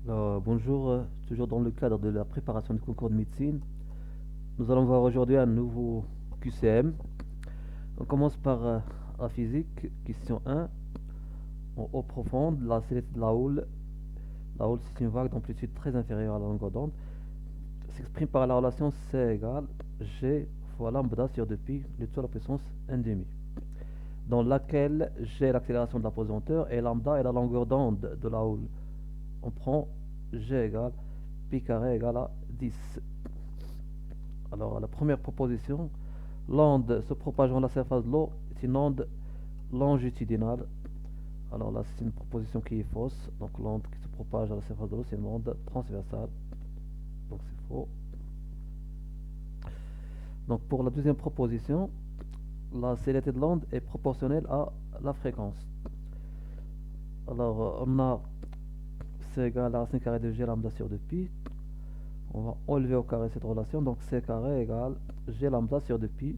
Bonjour, toujours dans le cadre de la préparation du concours de médecine. Nous allons voir aujourd'hui un nouveau QCM. On commence par la physique, question 1. En eau profonde, la salinité de la houle, c'est une vague d'amplitude très inférieure à la longueur d'onde, s'exprime par la relation C égale G fois lambda sur 2pi, le tout à la puissance 1,5, dans laquelle G est l'accélération de la pesanteur et lambda est la longueur d'onde de la houle. On prend G égale pi carré égale à 10. Alors, la première proposition, l'onde se propageant à la surface de l'eau est une onde longitudinale. Alors là, c'est une proposition qui est fausse. Donc, l'onde qui se propage à la surface de l'eau, c'est une onde transversale. Donc, c'est faux. Donc, pour la deuxième proposition, la célérité de l'onde est proportionnelle à la fréquence. Alors, on a C égale à la racine carrée de G lambda sur 2pi. On va enlever au carré cette relation. Donc, C carré égale G lambda sur 2pi.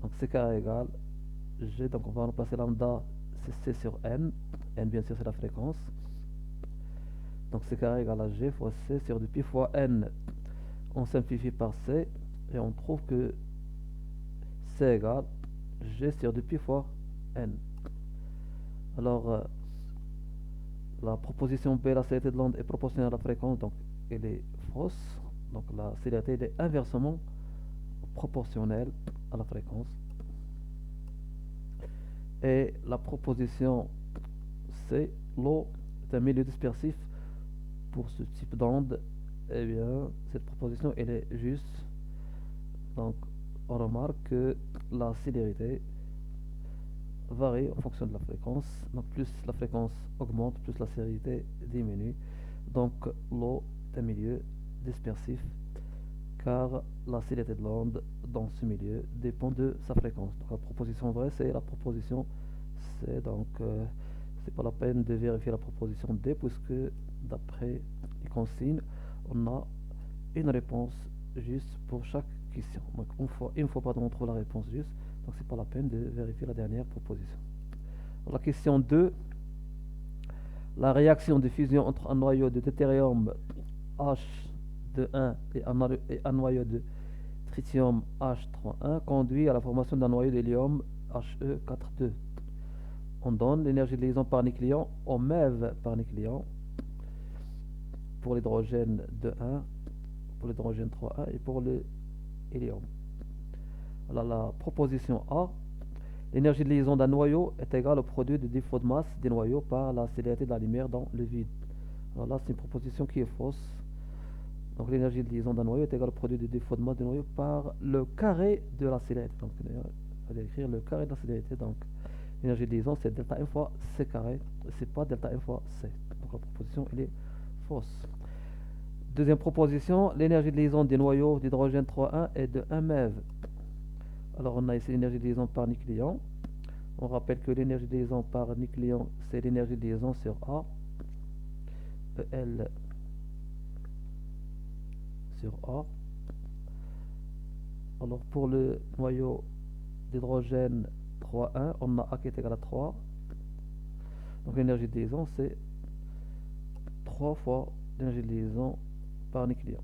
Donc, C carré égale G. Donc, on va remplacer lambda, c'est C sur N. N, bien sûr, c'est la fréquence. Donc, C carré égale à G fois C sur 2pi fois N. On simplifie par C et on trouve que C égale G sur 2pi fois N. Alors, la proposition B, la célérité de l'onde est proportionnelle à la fréquence, donc elle est fausse. Donc, la célérité elle est inversement proportionnelle à la fréquence. Et la proposition C, l'eau est un milieu dispersif pour ce type d'onde. Eh bien, cette proposition, elle est juste. Donc, on remarque que la célérité varie en fonction de la fréquence. Donc, plus la fréquence augmente, plus la célérité diminue. Donc, l'eau est un milieu dispersif car la célérité de l'onde dans ce milieu dépend de sa fréquence. Donc, la proposition vraie, c'est la proposition C. Donc, c'est pas la peine de vérifier la proposition D puisque d'après les consignes, on a une réponse juste pour chaque question. Donc, une fois on trouve la réponse juste, donc c'est pas la peine de vérifier la dernière proposition. Alors, la question 2, la réaction de fusion entre un noyau de deutérium H de 1 et un noyau de tritium H31 conduit à la formation d'un noyau d'hélium He42. On donne l'énergie de liaison par nucléon au MeV par nucléon pour l'hydrogène 2,1, pour l'hydrogène 3,1 et pour le hélium. Alors, la proposition A, l'énergie de liaison d'un noyau est égale au produit de défaut de masse des noyaux par la célérité de la lumière dans le vide. Alors là, c'est une proposition qui est fausse. Donc, l'énergie de liaison d'un noyau est égale au produit de défaut de masse des noyaux par le carré de la célérité. Donc, il fallait écrire le carré de la célérité. Donc, l'énergie de liaison, c'est delta M fois C carré. C'est pas delta M fois C. Donc, la proposition, elle est fausse. Deuxième proposition, l'énergie de liaison des noyaux d'hydrogène 3,1 est de 1 MeV. Alors, on a ici l'énergie de liaison par nucléon. On rappelle que l'énergie de liaison par nucléon, c'est l'énergie de liaison sur A, EL sur A. Alors, pour le noyau d'hydrogène 3,1, on a A qui est égal à 3. Donc, l'énergie de liaison, c'est 3 fois l'énergie de liaison par nucléon.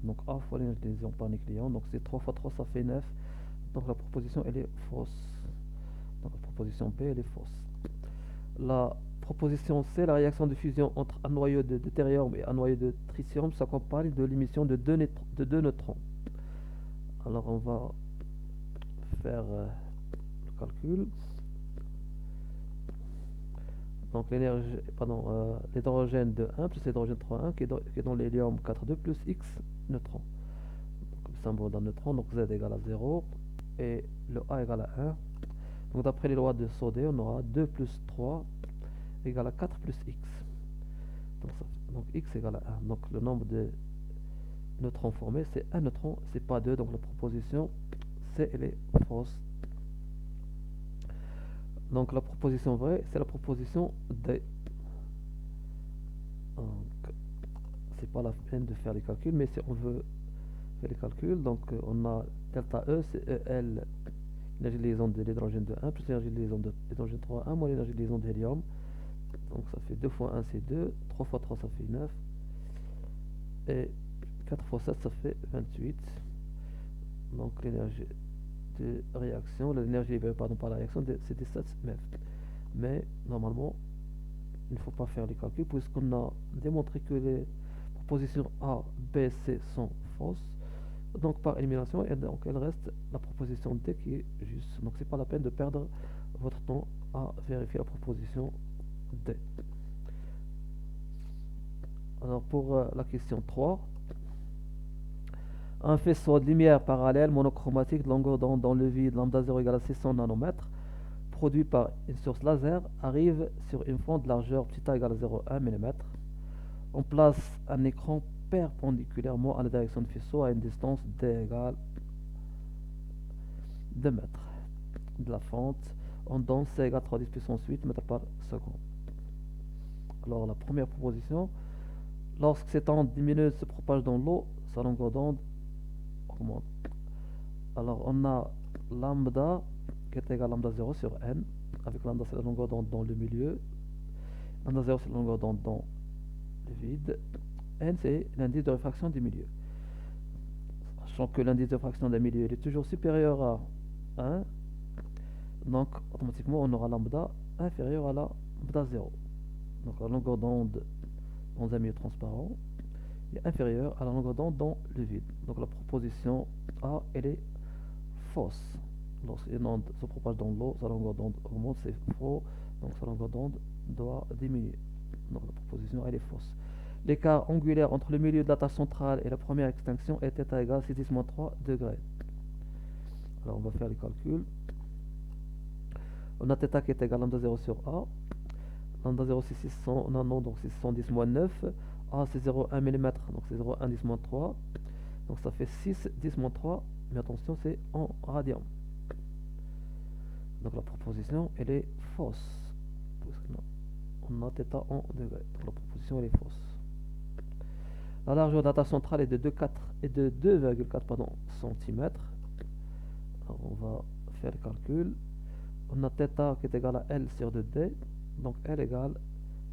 Donc, A fois l'énergie de liaison par nucléon. Donc, c'est 3 fois 3, ça fait 9. Donc, la proposition, elle est fausse. Donc, la proposition B, elle est fausse. La proposition C, la réaction de fusion entre un noyau de deutérium et un noyau de tritium s'accompagne de l'émission de deux neutrons. Alors, on va faire le calcul. Donc, l'hydrogène de 1 plus l'hydrogène 3,1 qui est dans l'hélium 4,2 plus X neutrons. Donc, le symbole d'un neutron, donc Z égale à 0 et le A égale à 1. Donc, d'après les lois de Sodé, on aura 2 plus 3 égale à 4 plus X. Donc, X égale à 1. Donc, le nombre de neutrons formés, c'est un neutron, c'est pas 2. Donc, la proposition C, elle est fausse. Donc, la proposition vraie, c'est la proposition D. Donc, c'est pas la peine de faire les calculs, mais si on veut faire les calculs, donc on a delta E, c'est EL, l'énergie de liaison de l'hydrogène de 1, plus l'énergie de liaison de l'hydrogène 3,1, moins l'énergie de liaison de l'hélium. Donc ça fait 2 fois 1 c'est 2, 3 fois 3 ça fait 9, et 4 fois 7 ça fait 28. Donc l'énergie de réaction, l'énergie libérée par la réaction, c'est des 7 mètres. Mais normalement, il ne faut pas faire les calculs puisqu'on a démontré que les propositions A, B, C sont fausses. Donc par élimination, et donc il reste la proposition D qui est juste. Donc c'est pas la peine de perdre votre temps à vérifier la proposition D. Alors pour la question 3, un faisceau de lumière parallèle monochromatique de longueur d'onde dans le vide lambda 0 égale à 600 nanomètres produit par une source laser arrive sur une fente de largeur θ égale à 0,1 mm. On place un écran perpendiculairement à la direction du faisceau à une distance d égale 2 mètres de la fente en donne c égale 3 10 puissance 8 mètres par seconde. Alors la première proposition, lorsque cette onde lumineuse se propage dans l'eau, sa longueur d'onde augmente. Alors on a lambda qui est égal à lambda 0 sur n, avec lambda c'est la longueur d'onde dans le milieu, lambda 0 c'est la longueur d'onde dans le vide, n c'est l'indice de réfraction du milieu. Sachant que l'indice de réfraction d'un milieu il est toujours supérieur à 1, donc automatiquement on aura lambda inférieur à la lambda 0. Donc la longueur d'onde dans un milieu transparent est inférieure à la longueur d'onde dans le vide. Donc la proposition A elle est fausse. Lorsqu'une onde se propage dans l'eau, sa longueur d'onde augmente, c'est faux, donc sa longueur d'onde doit diminuer. Donc la proposition elle est fausse. L'écart angulaire entre le milieu de la tâche centrale et la première extinction est θ égale 6-3 degrés. Alors on va faire les calculs. On a θ qui est égal à lambda 0 sur A. Lambda 0 c'est 600 nanos, donc c'est 610 moins 9. A c'est 0,1 mm, donc c'est 0,1 10 moins 3. Donc ça fait 6 10 moins 3, mais attention c'est en radian. Donc la proposition elle est fausse. On a θ en degrés. Donc la proposition elle est fausse. La largeur de la tâche centrale est de 2,4 cm. Alors on va faire le calcul. On a θ qui est égal à L sur 2D. Donc L égale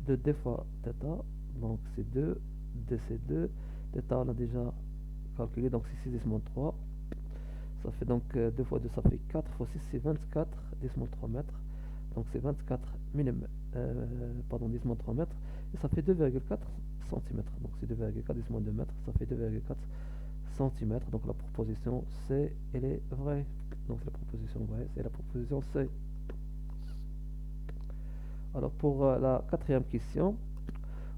2D fois θ. Donc c'est 2, D c'est 2. θ on a déjà calculé, donc c'est 6 10 moins 3. Ça fait donc 2 fois 2 ça fait 4 fois 6 c'est 24 10 moins 3 mètres. Donc c'est 24 mm, 10 moins 3 mètres. Et ça fait 2,4 cm. Donc c'est 2,4 10 moins 2 mètres. Ça fait 2,4 cm. Donc la proposition C elle est vraie. Donc c'est la proposition vraie, c'est la proposition C. Alors pour la quatrième question,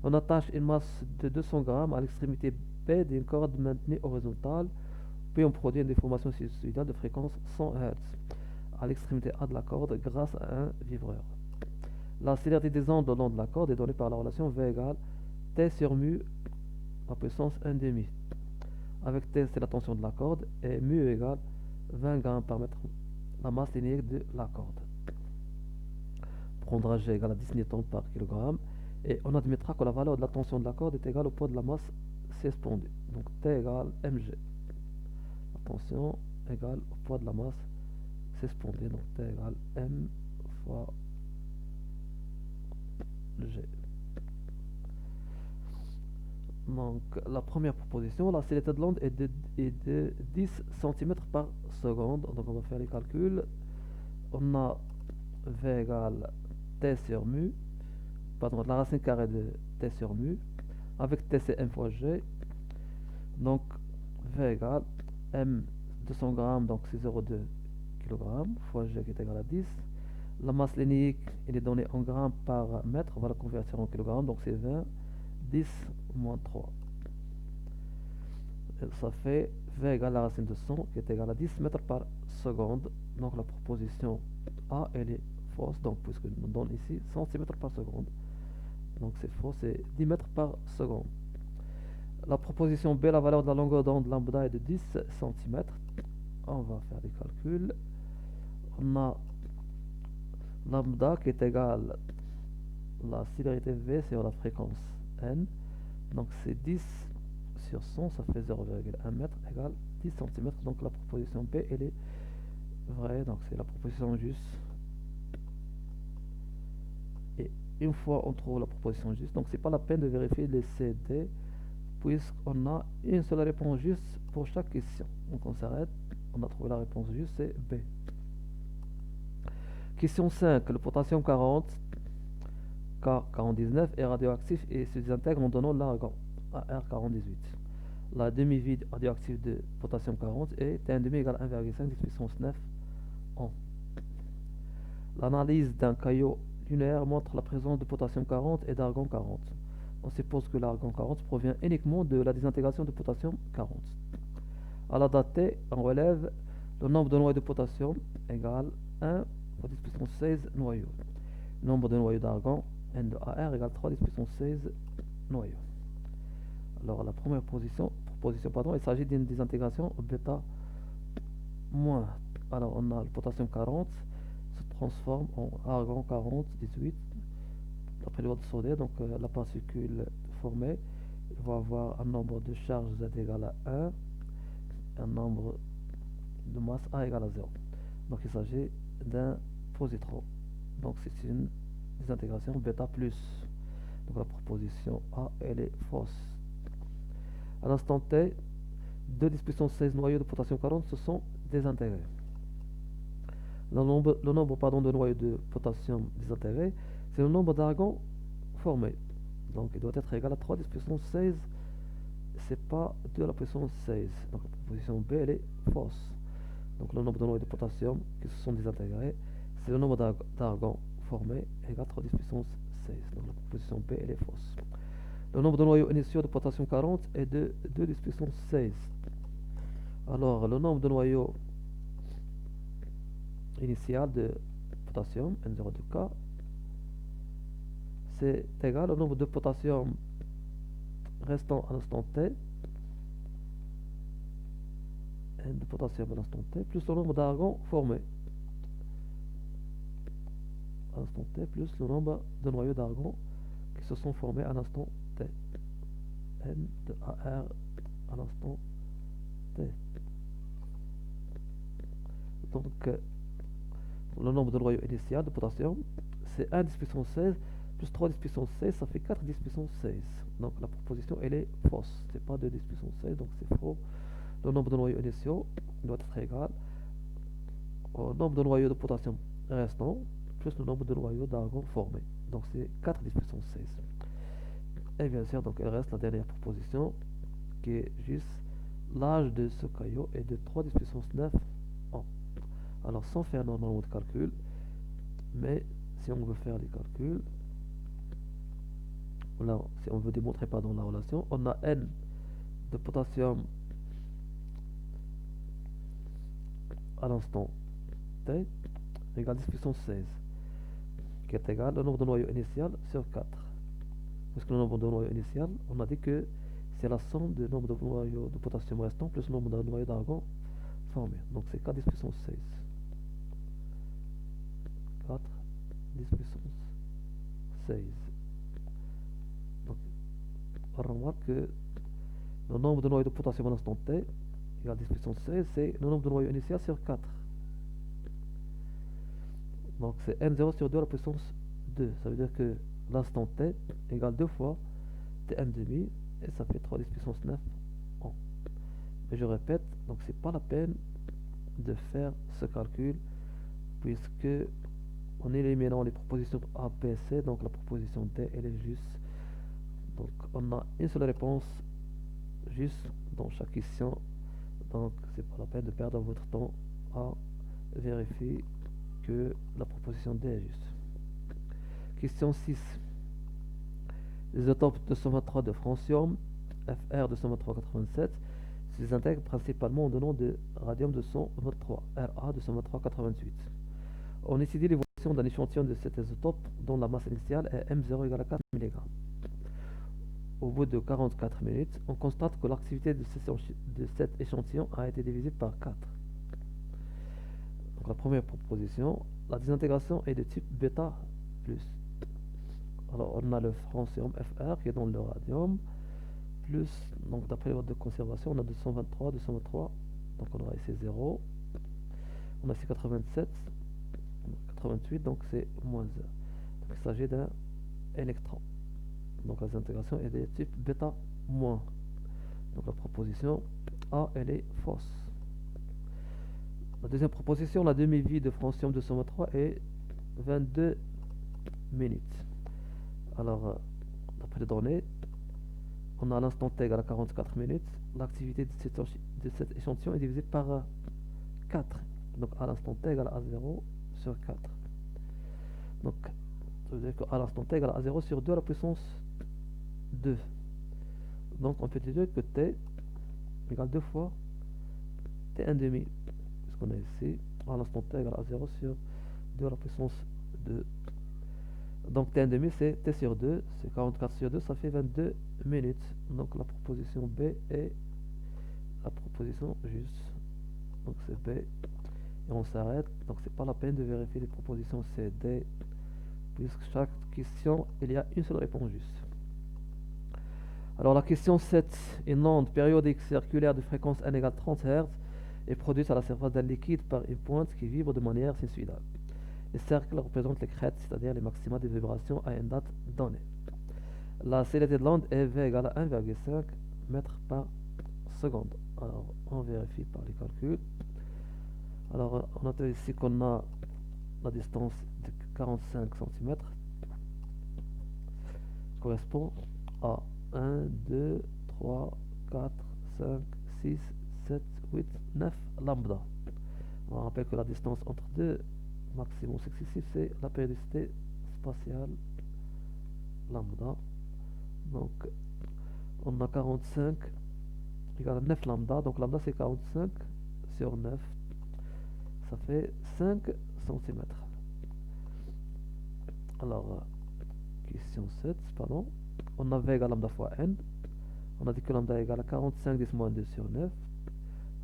on attache une masse de 200 grammes à l'extrémité B d'une corde maintenue horizontale, puis on produit une déformation sinusoïdale de fréquence 100 Hz à l'extrémité A de la corde grâce à un vibreur. La célérité des ondes le long de la corde est donnée par la relation V égale T sur mu à puissance 1,5. Avec T c'est la tension de la corde et mu égale 20 grammes par mètre, la masse linéaire de la corde. Prendra G égale à 10 newtons par kilogramme, et on admettra que la valeur de la tension de la corde est égale au poids de la masse suspendue. Donc T égale mg. La tension égale au poids de la masse suspendue. Donc T égale m fois g. Donc la première proposition, la célérité de l'onde est de 10 cm par seconde. Donc on va faire les calculs. On a V égale T sur mu, pardon, la racine carrée de T sur mu, avec T c'est m fois G. Donc V égale m 200 grammes, donc c'est 0,2 kg, fois G qui est égal à 10. La masse linéique elle est donnée en grammes par mètre, on va la convertir en kilogrammes, donc c'est 20 10 moins 3. Et ça fait V égale la racine de 100 qui est égale à 10 mètres par seconde. Donc la proposition A elle est fausse, donc puisque nous donne ici 100 cm par seconde. Donc c'est faux, c'est 10 mètres par seconde. La proposition B, la valeur de la longueur d'onde lambda est de 10 cm. On va faire les calculs. On a lambda qui est égal à la célérité V sur la fréquence n. Donc c'est 10 sur 100, ça fait 0,1 m égale 10 cm. Donc la proposition B elle est vraie, donc c'est la proposition juste et une fois on trouve la proposition juste, donc c'est pas la peine de vérifier les CD puisqu'on a une seule réponse juste pour chaque question. Donc on s'arrête, on a trouvé la réponse juste, c'est B. Question 5, le potassium 40 K49 est radioactif et se désintègre en donnant l'argon AR48. La demi-vide radioactive de potassium 40 est 1,5 égale 1,5 10 puissance 9 en. L'analyse d'un caillot lunaire montre la présence de potassium 40 et d'argon 40. On suppose que l'argon 40 provient uniquement de la désintégration de potassium 40. À la date T, on relève le nombre de noyaux de potassium égale 1 fois 10 puissance 16 noyaux. Le nombre de noyaux d'argon N de AR égale 3 10 puissance 16 noyaux. Alors la première proposition, il s'agit d'une désintégration bêta moins. Alors on a le potassium 40 se transforme en argon 40 18 d'après le loi de Sodé. Donc la particule formée va avoir un nombre de charges Z égale à 1, un nombre de masse A égale à 0. Donc il s'agit d'un positron. Donc c'est une désintégration bêta plus. Donc la proposition A elle est fausse. À l'instant T, 2 10 puissance 16 noyaux de potassium 40 se sont désintégrés. Le nombre de noyaux de potassium désintégrés, c'est le nombre d'argon formé. Donc il doit être égal à 3 10 puissance 16. C'est pas 2 à la puissance 16. Donc la proposition B elle est fausse. Donc le nombre de noyaux de potassium qui se sont désintégrés, c'est le nombre d'argon formé égal à 3 10 puissance 16. Donc la proposition B elle est fausse. Le nombre de noyaux initiaux de potassium 40 est de 2 10 puissance 16. Alors le nombre de noyaux initial de potassium N0 de K c'est égal au nombre de potassium restant à l'instant T N de potassium à l'instant T plus le nombre d'argon formé à l'instant T plus le nombre de noyaux d'argon qui se sont formés à l'instant T N de AR à l'instant T. Donc le nombre de noyaux initial de potassium c'est 1 10 puissance 16 plus 3 10 puissance 16, ça fait 4 10 puissance 16. Donc la proposition elle est fausse. C'est pas 2 10 puissance 16, donc c'est faux. Le nombre de noyaux initiaux doit être égal au nombre de noyaux de potassium restants plus le nombre de noyaux d'argon formés. Donc c'est 4 10 puissance 16. Et bien sûr, donc il reste la dernière proposition qui est juste l'âge de ce caillot est de 3 10 puissance 9 ans. Alors sans faire normalement de calcul, mais si on veut faire des calculs, là, si on veut démontrer la relation, on a N de potassium à l'instant T égale 10 puissance 16 qui est égal au nombre de noyaux initial sur 4. Parce que le nombre de noyaux initial, on a dit que c'est la somme du nombre de noyaux de potassium restants plus le nombre de noyaux d'argon formés. Donc c'est 4 10 puissance 16. 4 10 puissance 16. Donc on remarque que le nombre de noyaux de potassium à l'instant T égale 10 puissance 16, c'est le nombre de noyaux initial sur 4. Donc c'est N0 sur 2 à la puissance 2. Ça veut dire que l'instant T égale 2 fois Tn demi et ça fait 3 10 puissance 9 ans. Mais je répète, donc c'est pas la peine de faire ce calcul puisque en éliminant les propositions A, B, C, donc la proposition D elle est juste. Donc on a une seule réponse juste dans chaque question. Donc c'est pas la peine de perdre votre temps à vérifier que la proposition D est juste. Question 6. Les isotopes 223 de francium, Fr 223,87, se désintègrent principalement en donnant de radium 223, Ra 223,88. On étudie l'évolution d'un échantillon de cet isotope dont la masse initiale est M0 égale à 4 mg. Au bout de 44 minutes, on constate que l'activité de cet échantillon a été divisée par 4. Donc la première proposition, la désintégration est de type bêta plus. Alors on a le francium Fr qui est dans le radium, plus, donc d'après les votes de conservation, on a 223, 223, donc on aura ici 0. On a ici 87, 88, donc c'est moins 1. Donc il s'agit d'un électrons. Donc la désintégration est de type bêta moins. Donc la proposition A, elle est fausse. La deuxième proposition, la demi-vie de francium 223 est 22 minutes. Alors, d'après les données, on a l'instant t égale à 44 minutes. L'activité de cet échantillon est divisée par 4. Donc à l'instant t égale à 0 sur 4. Donc, ça veut dire qu'à l'instant t égale à 0 sur 2 à la puissance 2. Donc on peut dire que t égale 2 fois t1 demi. Puisqu'on a ici, à l'instant t égale à 0 sur 2 à la puissance 2. Donc t1 demi c'est t sur 2, c'est 44 sur 2, ça fait 22 minutes. Donc la proposition B est la proposition juste. Donc c'est B. Et on s'arrête. Donc c'est pas la peine de vérifier les propositions C, D, puisque chaque question, il y a une seule réponse juste. Alors la question 7, une onde périodique circulaire de fréquence n égale 30 Hz est produite à la surface d'un liquide par une pointe qui vibre de manière sinusoïdale. Les cercles représentent les crêtes, c'est-à-dire les maxima de vibration à une date donnée. La célérité de l'onde est V égale à 1,5 mètres par seconde. Alors on vérifie par les calculs. Alors on note ici qu'on a la distance de 45 cm correspond à 1, 2, 3, 4, 5, 6, 7, 8, 9 lambda. On rappelle que la distance entre deux maximums successifs, c'est la périodicité spatiale lambda. Donc, on a 45 égale à 9 lambda. Donc, lambda, c'est 45 sur 9. Ça fait 5 cm. Alors, question 7, pardon. On a V égale lambda fois n. On a dit que lambda égale à 45 10 moins 2 sur 9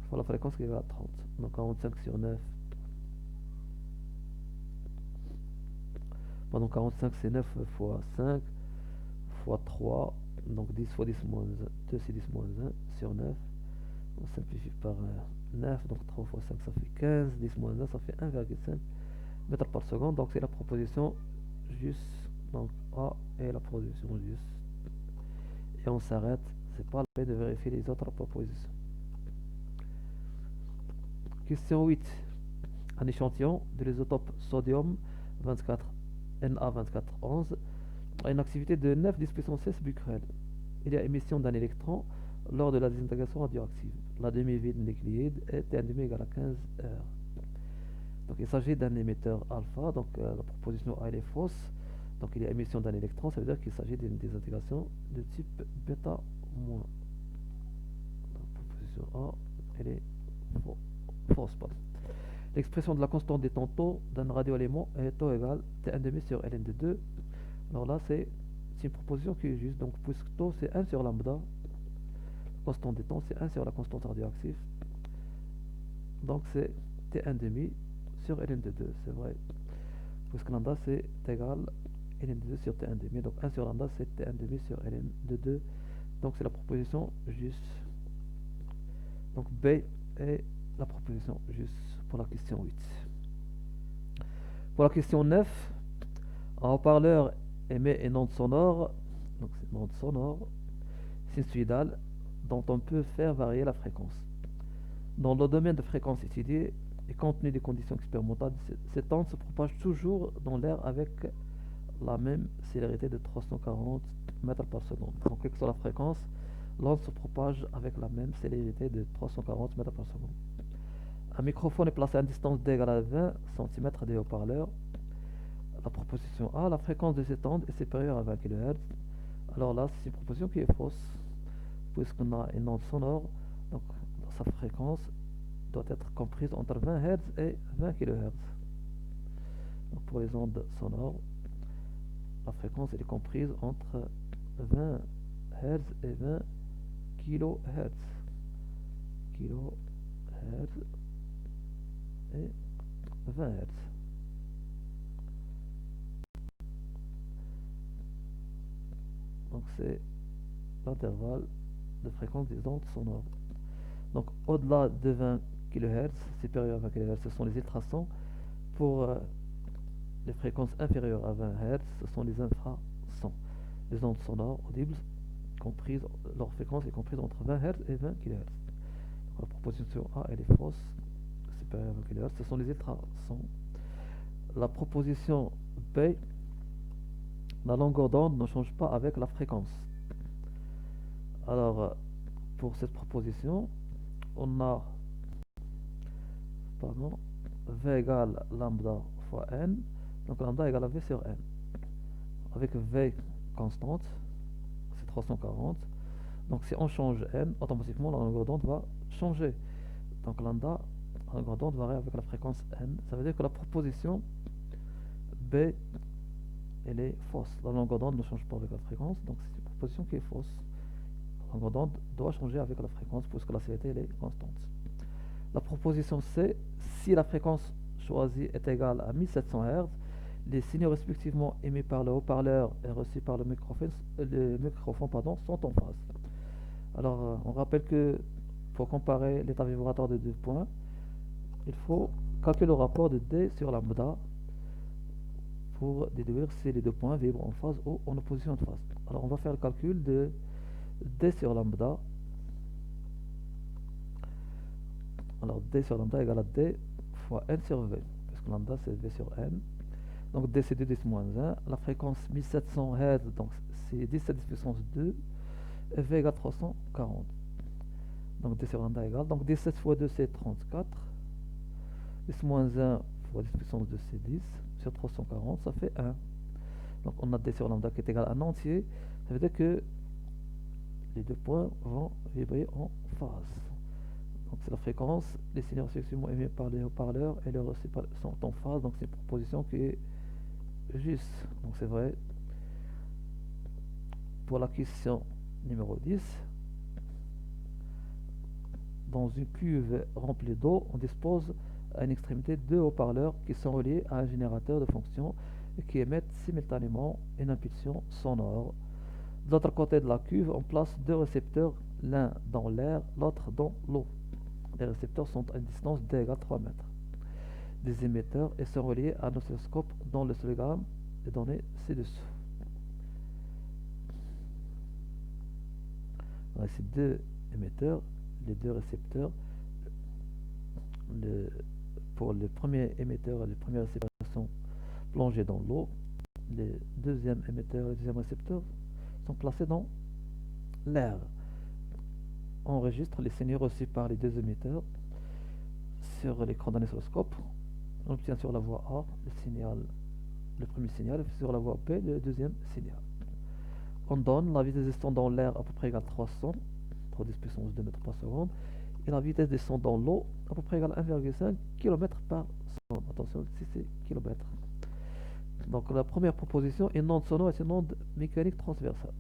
fois la fréquence qui est égale à 30. Donc 45 sur 9. Pardon, 45 c'est 9 fois 5 fois 3. Donc 10 fois 10 moins 2 c'est 10 moins 1 sur 9. On simplifie par 9. Donc 3 fois 5 ça fait 15. 10 moins 1 ça fait 1,5 mètres par seconde. Donc c'est la proposition juste. Donc A est la proposition juste. Et on s'arrête. C'est pas la peine de vérifier les autres propositions. Question 8. Un échantillon de l'isotope sodium 24 Na2411 a une activité de 9 10 puissance 16 becquerel. Il y a émission d'un électron lors de la désintégration radioactive. La demi-vie de liquide est T1 demi égale à 15 heures. Donc il s'agit d'un émetteur alpha. Donc la proposition A elle est fausse. Donc il y a émission d'un électron, ça veut dire qu'il s'agit d'une désintégration de type bêta moins. La proposition A elle est fausse. L'expression de la constante des tantôt d'un radioélément est tau égale T1 demi sur ln de 2. Alors là c'est une proposition qui est juste. Donc puisque tau c'est 1 sur lambda, la constante des temps c'est 1 sur la constante radioactive. Donc c'est T1 demi sur ln de 2, c'est vrai. Puisque lambda c'est égal ln de 2 sur T1 demi. Donc 1 sur lambda c'est T1 demi sur ln de 2. Donc c'est la proposition juste. Donc B est la proposition juste pour la question 8. Pour la question 9, un haut-parleur émet une onde sonore, donc c'est une onde sonore sinusoïdale dont on peut faire varier la fréquence. Dans le domaine de fréquence étudié et compte tenu des conditions expérimentales, cette onde se propage toujours dans l'air avec la même célérité de 340 mètres par seconde. Donc, quelle que soit la fréquence, l'onde se propage avec la même célérité de 340 mètres par seconde. Un microphone est placé à une distance d égale à 20 cm des haut-parleurs. La proposition A, la fréquence de cette onde est supérieure à 20 kHz. Alors là, c'est une proposition qui est fausse, puisqu'on a une onde sonore, donc sa fréquence doit être comprise entre 20 Hz et 20 kHz. Donc pour les ondes sonores, la fréquence est comprise entre 20 Hz et 20 kHz. kHz et 20 Hz. Donc c'est l'intervalle de fréquence des ondes sonores. Donc au-delà de 20 kHz, supérieur à 20 kHz, ce sont les ultrasons. Pour les fréquences inférieures à 20 Hz, ce sont les infrasons. les ondes sonores audibles, comprises, leur fréquence est comprise entre 20 Hz et 20 kHz. La proposition A, elle est fausse, supérieure à 20 kHz, ce sont les ultrasons. La proposition B, la longueur d'onde ne change pas avec la fréquence. Alors, pour cette proposition, on a, pardon, V égale lambda fois N, donc lambda égale à V sur N. Avec V constante, c'est 340. Donc si on change N, automatiquement la longueur d'onde va changer. Donc lambda, la longueur d'onde varie avec la fréquence N. Ça veut dire que la proposition B, elle est fausse. La longueur d'onde ne change pas avec la fréquence, donc c'est une proposition qui est fausse. La longueur d'onde doit changer avec la fréquence puisque la CRT elle est constante. La proposition C, si la fréquence choisie est égale à 1700 Hz, les signaux respectivement émis par le haut-parleur et reçus par le microphone, sont en phase. Alors, on rappelle que pour comparer l'état vibratoire de deux points, il faut calculer le rapport de D sur lambda pour déduire si les deux points vibrent en phase ou en opposition de phase. Alors, on va faire le calcul de D sur lambda. Alors, D sur lambda égale à D fois N sur V, parce que lambda c'est V sur N. Donc D c'est 2 10 moins 1. La fréquence 1700 Hz, donc c'est 17 10 puissance 2. Et V égale 340. Donc D sur lambda égale. Donc 17 fois 2 c'est 34. 10 moins 1 fois 10 puissance 2 c'est 10. Sur 340 ça fait 1. Donc on a D sur lambda qui est égal à 1 entier. Ça veut dire que les deux points vont vibrer en phase. Donc c'est la fréquence, les signaux respectivement émis par les haut-parleurs et les reçus sont en phase. Donc c'est une proposition qui est juste. Donc c'est vrai. Pour la question numéro 10, dans une cuve remplie d'eau, on dispose à une extrémité deux haut-parleurs qui sont reliés à un générateur de fonction et qui émettent simultanément une impulsion sonore. De l'autre côté de la cuve, on place deux récepteurs, l'un dans l'air, l'autre dans l'eau. Les récepteurs sont à une distance d égale 3 mètres des émetteurs et sont reliés à un oscilloscope dont le sonogramme est donné ci-dessous. Ces deux émetteurs, les deux récepteurs, pour le premier émetteur et le premier récepteur sont plongés dans l'eau. Les deuxième émetteur et le deuxième récepteur sont placés dans l'air. On enregistre les signaux reçus par les deux émetteurs sur l'écran d'un oscilloscope. On obtient sur la voie A le premier signal, et sur la voie B le deuxième signal. On donne la vitesse des sons dans l'air à peu près égale 300, 10 puissance 2 mètres par seconde, et la vitesse des sons dans l'eau à peu près égale 1,5 km par seconde. Attention, ici c'est kilomètre. Donc la première proposition, une onde sonore est une onde mécanique transversale.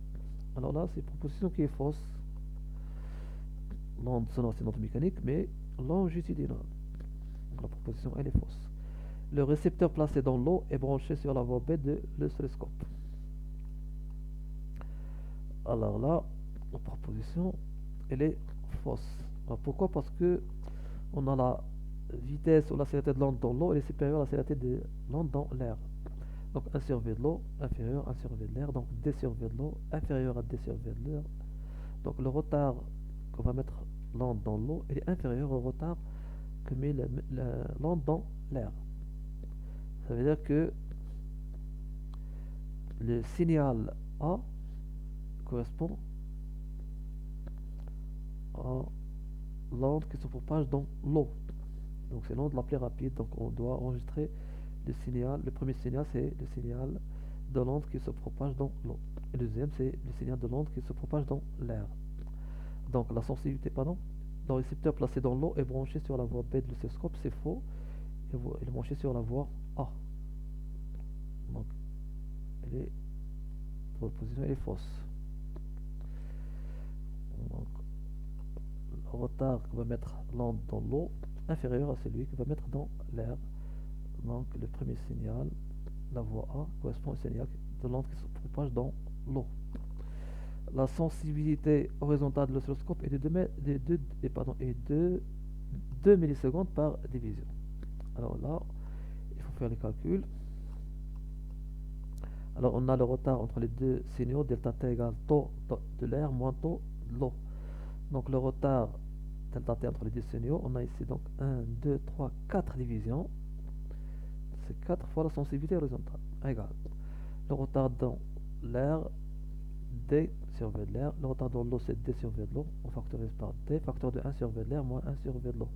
Alors là, c'est une proposition qui est fausse. L'onde sonore c'est une onde mécanique, mais longitudinale. Donc la proposition elle est fausse. Le récepteur placé dans l'eau est branché sur la voie B de l'oscilloscope. Alors là, la proposition elle est fausse. Alors pourquoi? Parce que on a la vitesse ou la célérité de l'onde dans l'eau, elle est supérieure à la célérité de l'onde dans l'air. Donc 1 sur V de l'eau inférieur à 1 sur V de l'air, donc D sur V de l'eau inférieur à D sur V de l'air. Donc le retard qu'on va mettre l'onde dans l'eau, il est inférieur au retard que met l'onde dans l'air. Ça veut dire que le signal A correspond à l'onde qui se propage dans l'eau. Donc c'est l'onde la plus rapide, donc on doit enregistrer le signal. Le premier signal c'est le signal de l'onde qui se propage dans l'eau. Et le deuxième c'est le signal de l'onde qui se propage dans l'air. Donc la sensibilité, pardon, le récepteur placé dans l'eau est branché sur la voie B de l'oscilloscope, c'est faux. Il est branché sur la voie A. Donc la proposition est fausse. Donc le retard qu'on va mettre l'onde dans l'eau inférieur à celui qu'on va mettre dans l'air. Donc le premier signal, la voie A, correspond au signal de l'onde qui se propage dans l'eau. La sensibilité horizontale de l'oscilloscope est de 2 millisecondes par division. Alors là, il faut faire les calculs. Alors on a le retard entre les deux signaux, delta t égale taux de l'air moins taux de l'eau. Donc le retard delta t entre les deux signaux, on a ici donc 1, 2, 3, 4 divisions. C'est 4 fois la sensibilité horizontale, égale le retard dans l'air, d sur v de l'air, le retard dans l'eau c'est d sur v de l'eau, on factorise par d, facteur de 1 sur v de l'air moins 1 sur v de l'eau.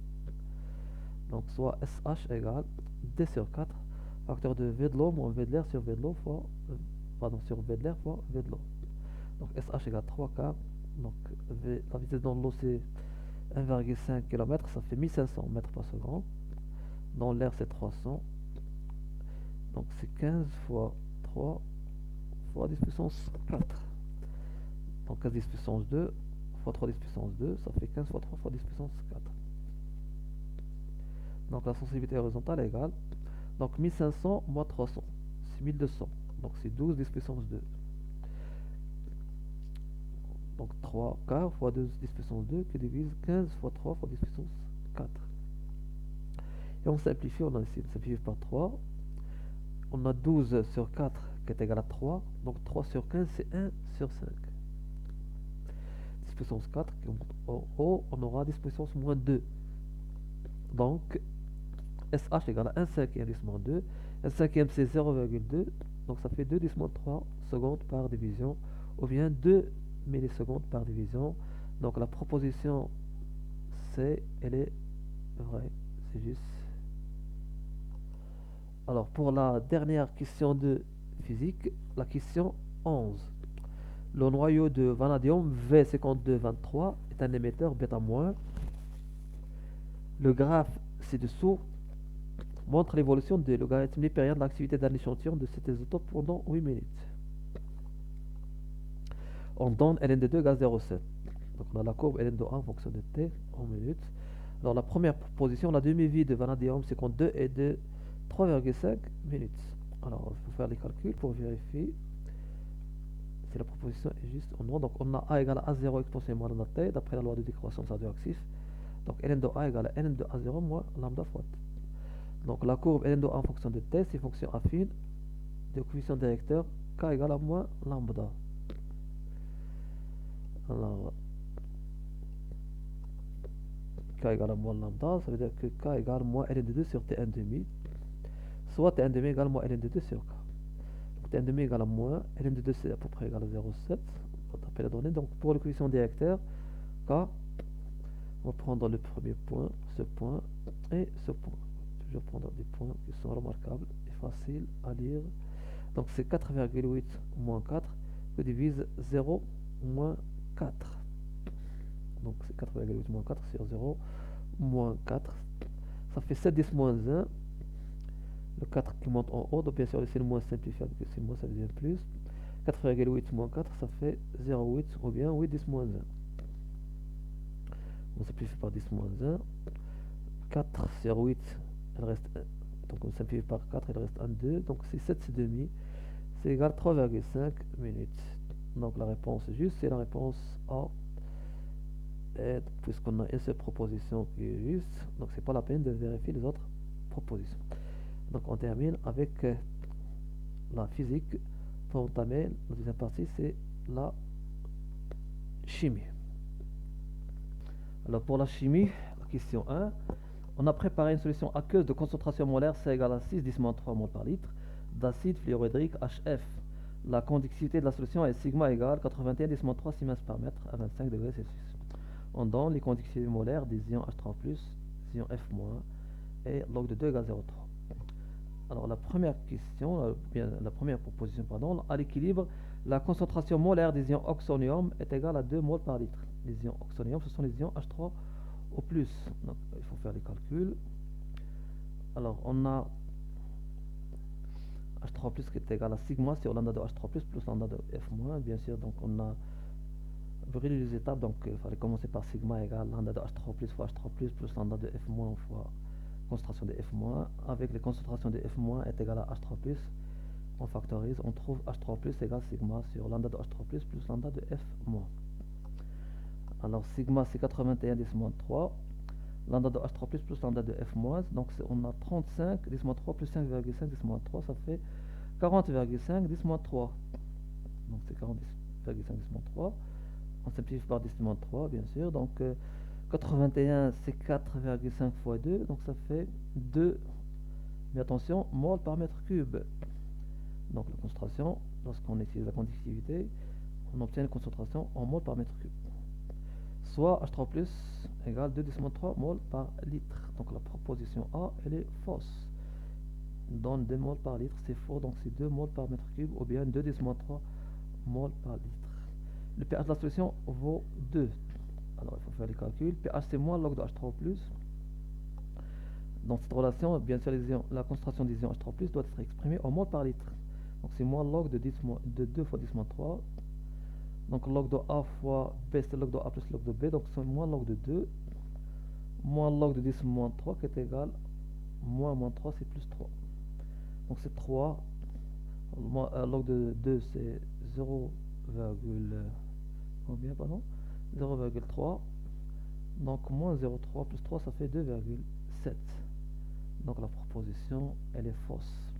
Donc soit SH égale d sur 4, facteur de v de l'eau moins v de l'air sur v de l'eau fois, sur v de l'air fois v de l'eau. Donc SH égale 3 quarts, donc la vitesse dans l'eau c'est 1,5 km, ça fait 1500 mètres par seconde. Dans l'air c'est 300, donc c'est 15 fois 3 fois 10 puissance 4. Donc 15 10 puissance 2 fois 3 10 puissance 2, ça fait 15 fois 3 fois 10 puissance 4. Donc la sensibilité horizontale est égale, donc 1500 moins 300, c'est 1200, donc c'est 12 10 puissance 2. Donc 3 quarts fois 2 10 puissance 2 qui divise 15 fois 3 fois 10 puissance 4. Et on simplifie, on a ici simplifié par 3. On a 12 sur 4 qui est égal à 3, donc 3 sur 15 c'est 1 sur 5. 10 puissance 4, en haut on aura 10 puissance moins 2. Donc SH égale à 1 cinquième 10 moins 2. 1 cinquième c'est 0,2, donc ça fait 2 10 moins 3 secondes par division, ou bien 2 millisecondes par division. Donc la proposition C, elle est vraie, c'est juste. Alors pour la dernière question de physique, la question 11. Le noyau de vanadium V5223 est un émetteur β-. Le graphe ci-dessous montre l'évolution des logarithmes népériens de l'activité d'un échantillon de cet isotope pendant 8 minutes. On donne ln de 2 égale 0,7. Donc on a la courbe ln de 1 en fonction de t en minutes. Alors la première proposition, la demi-vie de vanadium 52 est de 3,5 minutes. Alors il faut faire les calculs pour vérifier si la proposition est juste ou non. Donc on a A égale à A0 exponentielle moins lambda t d'après la loi de décroissance radioactive. Donc ln de A égale à ln de A0 moins lambda fois t. Donc la courbe ln de A en fonction de t, c'est fonction affine de coefficient directeur k égale à moins lambda. Alors k égale à moins lambda, ça veut dire que k égale moins ln de 2 sur t1 demi, soit t1 demi égale moins ln de 2 sur k. Donc t1 demi égale à moins ln de 2 c'est à peu près égal à 0,7 d'après la donnée. Donc pour le coefficient directeur k, on va prendre le premier point, ce point et ce point. Toujours prendre des points qui sont remarquables et faciles à lire. Donc c'est 4,8 moins 4 que divise 0 moins 4. Donc c'est 4,8 moins 4 sur 0 moins 4. Ça fait 7 10 moins 1. Le 4 qui monte en haut, donc bien sûr le signe moins simplifié avec le signe moins ça devient plus. 4,8 moins 4 ça fait 0,8 ou bien 8 10 moins 1. On simplifie par 10 moins 1. 4 sur 8, elle reste 1. Donc on simplifie par 4, il reste 1, 2. Donc c'est 7 c'est demi. C'est égal à 3,5 minutes. Donc la réponse juste, c'est la réponse A. Et puisqu'on a une seule proposition qui est juste, donc c'est pas la peine de vérifier les autres propositions. Donc on termine avec la physique. Pour entamer la deuxième partie, c'est la chimie. Alors pour la chimie, la question 1, on a préparé une solution aqueuse de concentration molaire C égale à 6 10 moins 3 mol par litre d'acide fluorhydrique HF. La conductivité de la solution est sigma égale 81 10 moins 3 Siemens par mètre à 25 degrés Celsius. On donne les conductivités molaires des ions H3+, des ions F-, et log de 2 égale 0,3. Alors la première question, la première proposition, pardon, à l'équilibre, la concentration molaire des ions oxonium est égale à 2 mol par litre. Les ions oxonium, ce sont les ions H3 au plus. Donc il faut faire les calculs. Alors on a H3 qui est égal à sigma sur lambda de H3 plus lambda de F-, bien sûr. Donc on a brûlé les étapes, donc il fallait commencer par sigma égale lambda de H3 fois H3 plus lambda de F- fois concentration de F-. Avec les concentrations de F- est égal à H3 on factorise, on trouve H3 égale sigma sur lambda de H3 plus lambda de F-. Alors sigma c'est 81 10 moins 3, lambda de H3 plus lambda de F-, donc on a 35 10 moins 3 plus 5,5 10 moins 3, ça fait 40,5 10 moins 3. Donc c'est 40,5 10 moins 3. On simplifie par 10 moins 3, bien sûr. Donc 81, c'est 4,5 fois 2. Donc ça fait 2, mais attention, mol par mètre cube. Donc la concentration, lorsqu'on utilise la conductivité, on obtient une concentration en mol par mètre cube. Soit H3 plus égale 2 10 moins 3 mol par litre. Donc la proposition A, elle est fausse. Donne 2 mols par litre, c'est faux, donc c'est 2 mols par mètre cube, ou bien 2 10 moins 3 mols par litre. Le pH de la solution vaut 2. Alors il faut faire les calculs. pH c'est moins log de H3 plus. Dans cette relation, bien sûr, la concentration des ions H3 doit être exprimée en mols par litre. Donc c'est moins log de 2 fois 10 moins 3. Donc log de A fois B, c'est log de A plus log de B. Donc c'est moins log de 2. Moins log de 10 moins 3 qui est égal moins 3, c'est plus 3. Donc c'est 3. Log de 2, c'est 0, combien, pardon, 0,3. Donc moins 0,3 plus 3, ça fait 2,7. Donc la proposition, elle est fausse.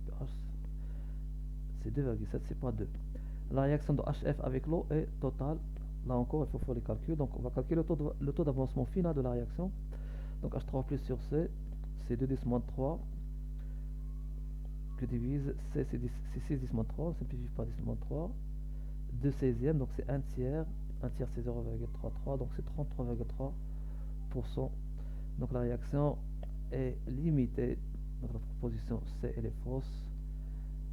C'est 2,7, c'est pas 2. La réaction de HF avec l'eau est totale. Là encore, il faut faire les calculs. Donc on va calculer le taux d'avancement final de la réaction. Donc H3 plus sur C, c'est 2 10 moins 3. Que divise C, c'est 6 10 moins 3. On simplifie par 10 moins 3. 2 16e, donc c'est 1 tiers. 1 tiers, c'est 0,33. Donc c'est 33,3%. Donc la réaction est limitée. Donc la proposition C, elle est fausse.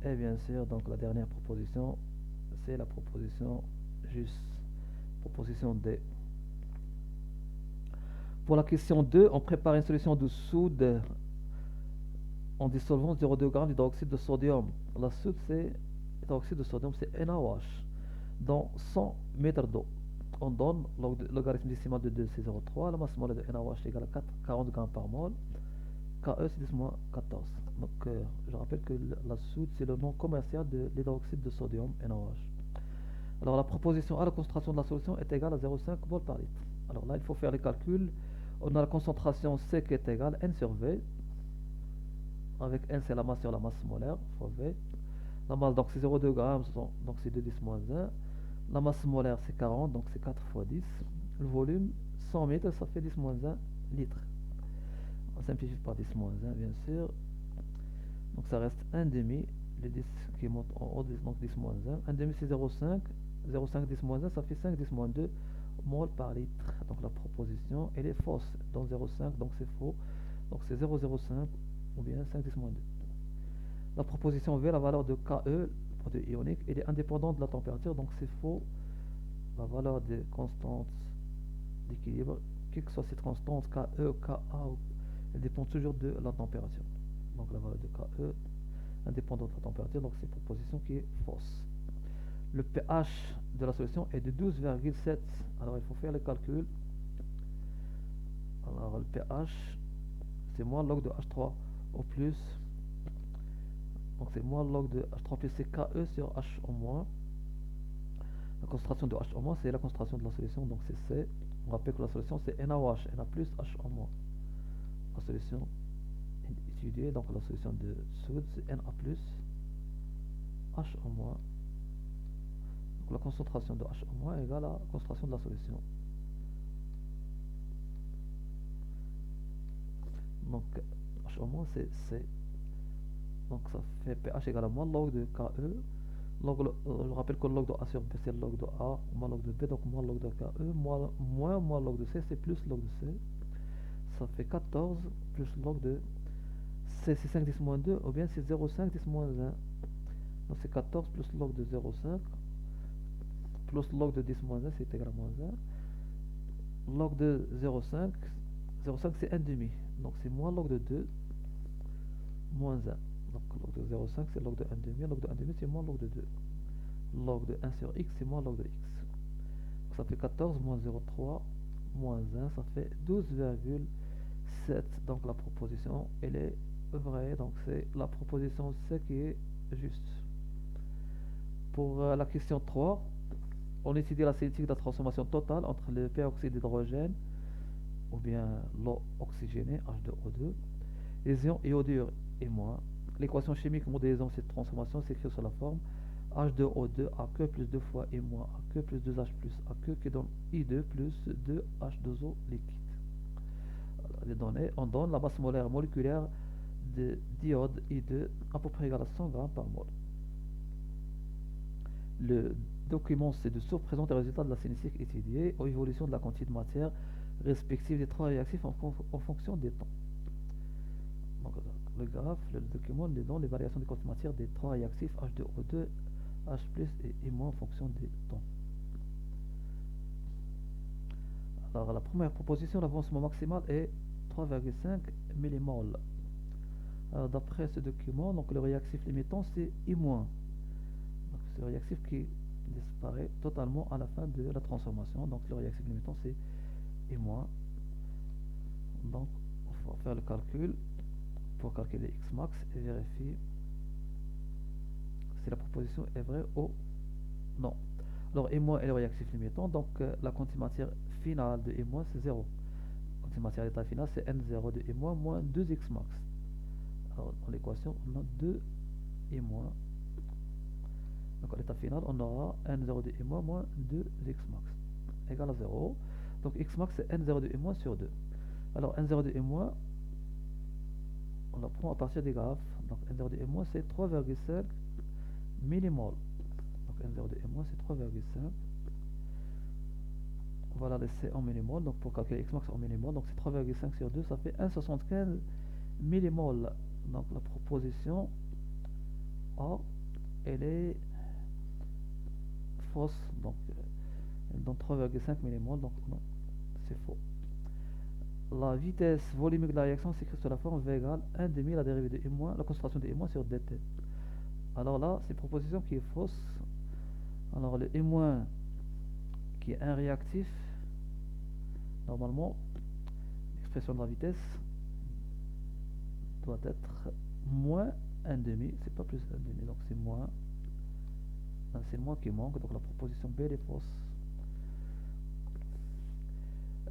Et bien sûr, donc la dernière proposition, c'est la proposition juste. Proposition D. Pour la question 2, on prépare une solution de soude en dissolvant 0,2 g d'hydroxyde de sodium. La soude, c'est l'hydroxyde de sodium, c'est NaOH. Dans 100 mètres d'eau, on donne le logarithme décimal de 2, c'est 0,3. La masse molaire de NaOH est égale à 40 g par mol. KE, c'est 10-14. Donc, je rappelle que la soude, c'est le nom commercial de l'hydroxyde de sodium, NaOH. Alors, la proposition A, la concentration de la solution est égale à 0,5 mol par litre. Alors là, il faut faire les calculs. On a la concentration C qui est égale N sur V. Avec N, c'est la masse sur la masse molaire, fois V. La masse, donc c'est 0,2 g, donc c'est 2 10 moins 1. La masse molaire, c'est 40, donc c'est 4 fois 10. Le volume, 100 mètres, ça fait 10 moins 1 litres. On simplifie par 10 moins 1, bien sûr. Donc ça reste 1 demi, les 10 qui montent en haut, donc 10 moins 1. 1 demi, c'est 0,5. 0,5 10 moins 1, ça fait 5 10 moins 2 mol par litre. Donc la proposition, elle est fausse. Dans 0,5, donc c'est faux. Donc c'est 0,05 ou bien 5 10 moins 2. La proposition V, la valeur de KE, le produit ionique, elle est indépendante de la température, donc c'est faux. La valeur des constantes d'équilibre, quelle que soit cette constante, KE, KA, elle dépend toujours de la température. Donc la valeur de KE, indépendante de la température, donc c'est une proposition qui est fausse. Le pH de la solution est de 12,7. Alors il faut faire le calcul. Alors le pH, c'est moins log de H3 au plus. Donc c'est moins log de H3 plus, c'est KE sur H au moins. La concentration de H au moins, c'est la concentration de la solution, donc c'est C. On rappelle que la solution c'est NaOH, Na plus H au moins. La solution étudiée, donc la solution de soude, c'est Na plus H au moins. Donc la concentration de H au moins est égale à la concentration de la solution. Donc H au moins c'est C. Donc ça fait pH égale à moins log de KE. Je rappelle que le log de A sur B c'est le log de A, moins log de B, donc moins log de KE, moins log de C, c'est plus log de C. Ça fait 14 plus log de C, c'est 5 10 moins 2, ou bien c'est 0,5 10 moins 1. Donc c'est 14 plus log de 0,5 plus log de 10 moins 1, c'est égal à moins 1. Log de 0,5, 0,5 c'est 1 demi, donc c'est moins log de 2 moins 1. Donc log de 0,5 c'est log de 1 demi, log de 1 demi c'est moins log de 2. Log de 1 sur x c'est moins log de x. Donc ça fait 14 moins 0,3 moins 1, ça fait 12,7. Donc la proposition elle est vraie, donc c'est la proposition C qui est juste. Pour la question 3, on étudie la cinétique de la transformation totale entre le peroxyde d'hydrogène ou bien l'eau oxygénée H2O2, les ions iodure et moins, l'équation chimique modélisant cette transformation s'écrit sur la forme H2O2 AQ plus 2 fois I moins AQ plus 2H plus AQ qui donne I2 plus 2H2O liquide. Alors, les données, on donne la masse molaire moléculaire de d'iode I2 à peu près égale à 100 grammes par mol. Le document C2 présente les résultats de la cinétique étudiée aux évolutions de la quantité de matière respective des trois réactifs en fonction des temps. Donc, le graphe, le document nous donne les variations de quantité de matière des trois réactifs H2O2, H+, et I- en fonction des temps. Alors, la première proposition, l'avancement maximal est 3,5 mmol. Alors, d'après ce document, donc, le réactif limitant, c'est I-. Donc, c'est le réactif qui disparaît totalement à la fin de la transformation. Donc, le réactif limitant, c'est I-. Donc, on va faire le calcul pour calculer X max et vérifier si la proposition est vraie ou non. Alors, I- est le réactif limitant, donc la quantité de matière finale de I- c'est 0. La quantité de matière d'état final, c'est N0 de I- moins 2X max. Alors, dans l'équation, on a 2 I-. Donc, à l'état final, on aura N0 de I- moins 2X max égale à 0. Donc, X max, c'est N0 de I- sur 2. Alors, N0 de I-, on la prend à partir des graphes. Donc, N0 de I-, c'est 3,5 millimol. Donc, N0 de I-, c'est 3,5. On va la laisser en millimol. Donc, pour calculer X max en millimol, donc c'est 3,5 sur 2, ça fait 1,75 millimol. Donc, la proposition A, elle est fausse. Donc, elle donne 3,5 millimol. Donc, non, c'est faux. La vitesse volumique de la réaction s'écrit sur la forme V égale 1 demi la dérivée de I-, la concentration de I- sur dt. Alors là, c'est une proposition qui est fausse. Alors le I- qui est un réactif, normalement, l'expression de la vitesse doit être moins 1 demi, c'est pas plus 1 demi, donc c'est moins. C'est le moins qui manque, donc la proposition B est fausse.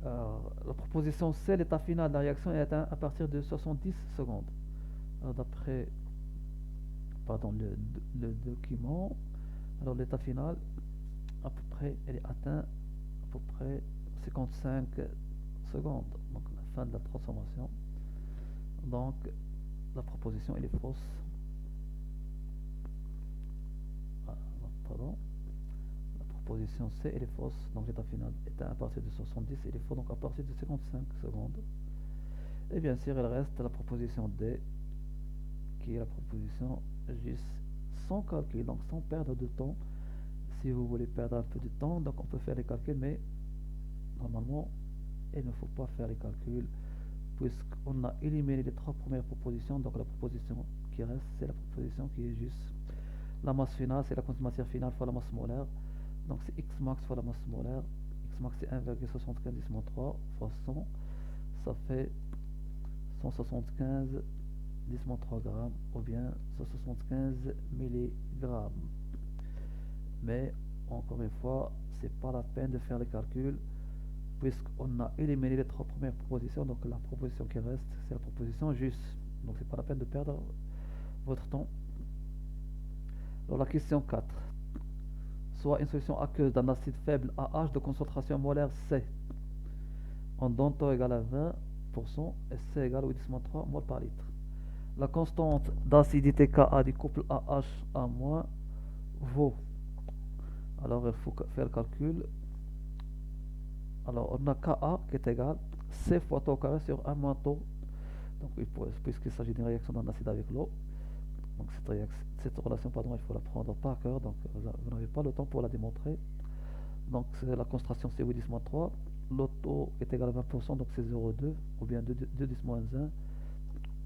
La proposition C, l'état final de la réaction est atteint à partir de 70 secondes. Alors d'après le document, alors l'état final, à peu près, elle est atteint à peu près 55 secondes, donc la fin de la transformation. Donc la proposition elle est fausse. Pardon. La proposition C elle est fausse, donc l'état final est à partir de 70, il est faux donc à partir de 55 secondes. Et bien sûr il reste la proposition D qui est la proposition juste sans calcul, donc sans perdre de temps. Si vous voulez perdre un peu de temps, donc on peut faire les calculs, mais normalement il ne faut pas faire les calculs puisqu'on a éliminé les trois premières propositions. Donc la proposition qui reste, c'est la proposition qui est juste. La masse finale, c'est la quantité de matière finale fois la masse molaire. Donc c'est X max fois la masse molaire. X max c'est 1,75 10 3 fois 100. Ça fait 175 10 3 grammes ou bien 175 milligrammes. Mais encore une fois, c'est pas la peine de faire les calculs puisqu'on a éliminé les trois premières propositions. Donc la proposition qui reste, c'est la proposition juste. Donc c'est pas la peine de perdre votre temps. Alors la question 4. Soit une solution aqueuse d'un acide faible à H de concentration molaire C en donne taux égal à 20% et C égale 8,3 mol par litre. La constante d'acidité Ka du couple AH- vaut. Alors il faut faire le calcul. Alors on a Ka qui est égal C fois taux au carré sur 1 moins taux. Donc puisqu'il s'agit d'une réaction d'un acide avec l'eau. Donc cette relation, pardon, il faut la prendre par cœur, donc vous n'avez pas le temps pour la démontrer. Donc la concentration c'est 8 10 3, l'auto est égal à 20%, donc c'est 0,2 ou bien 2 10 1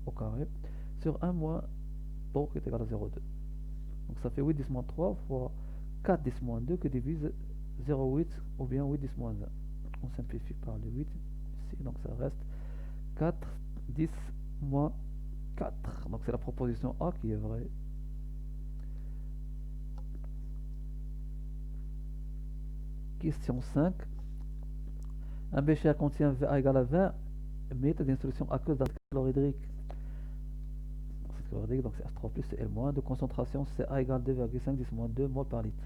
au carré sur 1 moins taux qui est égal à 0,2. Donc ça fait 8 10 3 fois 4 10 2 qui divise 0,8 ou bien 8 10 1. On simplifie par le 8 ici, donc ça reste 4 10 moins 4. Donc c'est la proposition A qui est vraie. Question 5. Un bécher contient A égale à 20 ml d'une solution aqueuse d'acide chlorhydrique. calorique, donc c'est H3 plus c'est L moins. De concentration, c'est A égale 2,5 10 moins 2 moles par litre.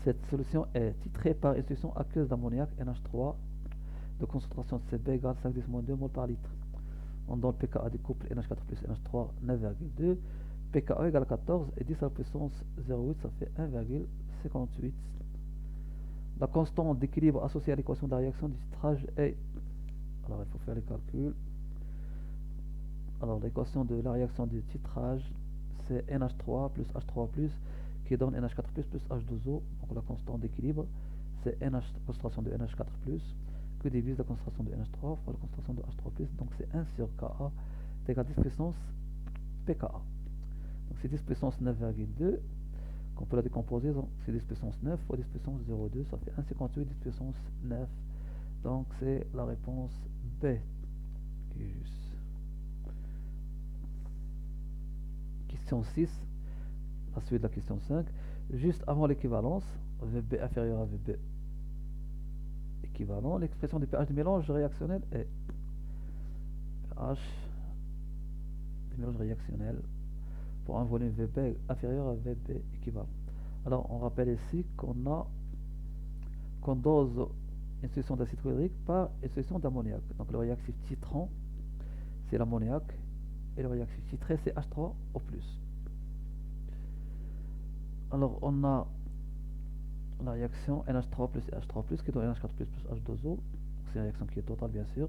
Cette solution est titrée par une solution aqueuse d'ammoniac NH3 de concentration CB égale 5 10 moins 2 moles par litre. On donne pKa du couple NH4 plus NH3 9,2. pKa égale 14 et 10 à la puissance 0,8, ça fait 1,58. La constante d'équilibre associée à l'équation de la réaction du titrage est... Alors il faut faire les calculs. Alors l'équation de la réaction du titrage, c'est NH3 plus H3 plus qui donne NH4 plus H2O. Donc la constante d'équilibre, c'est concentration de NH4 plus que divise la concentration de NH3 fois la concentration de H3 plus. Donc c'est 1 sur Ka est égal à 10 puissance pKa. Donc c'est 10 puissance 9,2 qu'on peut la décomposer. Donc c'est 10 puissance 9 fois 10 puissance 0,2, ça fait 1,58 10 puissance 9. Donc c'est la réponse B qui est juste. Question 6, la suite de la question 5. Juste avant l'équivalence, VB inférieur à VB équivalent, l'expression du pH du mélange réactionnel est pH du mélange réactionnel pour un volume VB inférieur à VB équivalent. Alors on rappelle ici qu'on dose une solution d'acide chlorhydrique par une solution d'ammoniac. Donc le réactif titrant c'est l'ammoniac et le réactif titré c'est H3O+. Alors on a la réaction NH3 plus H3 plus qui donne NH4 plus H2O. C'est une réaction qui est totale bien sûr.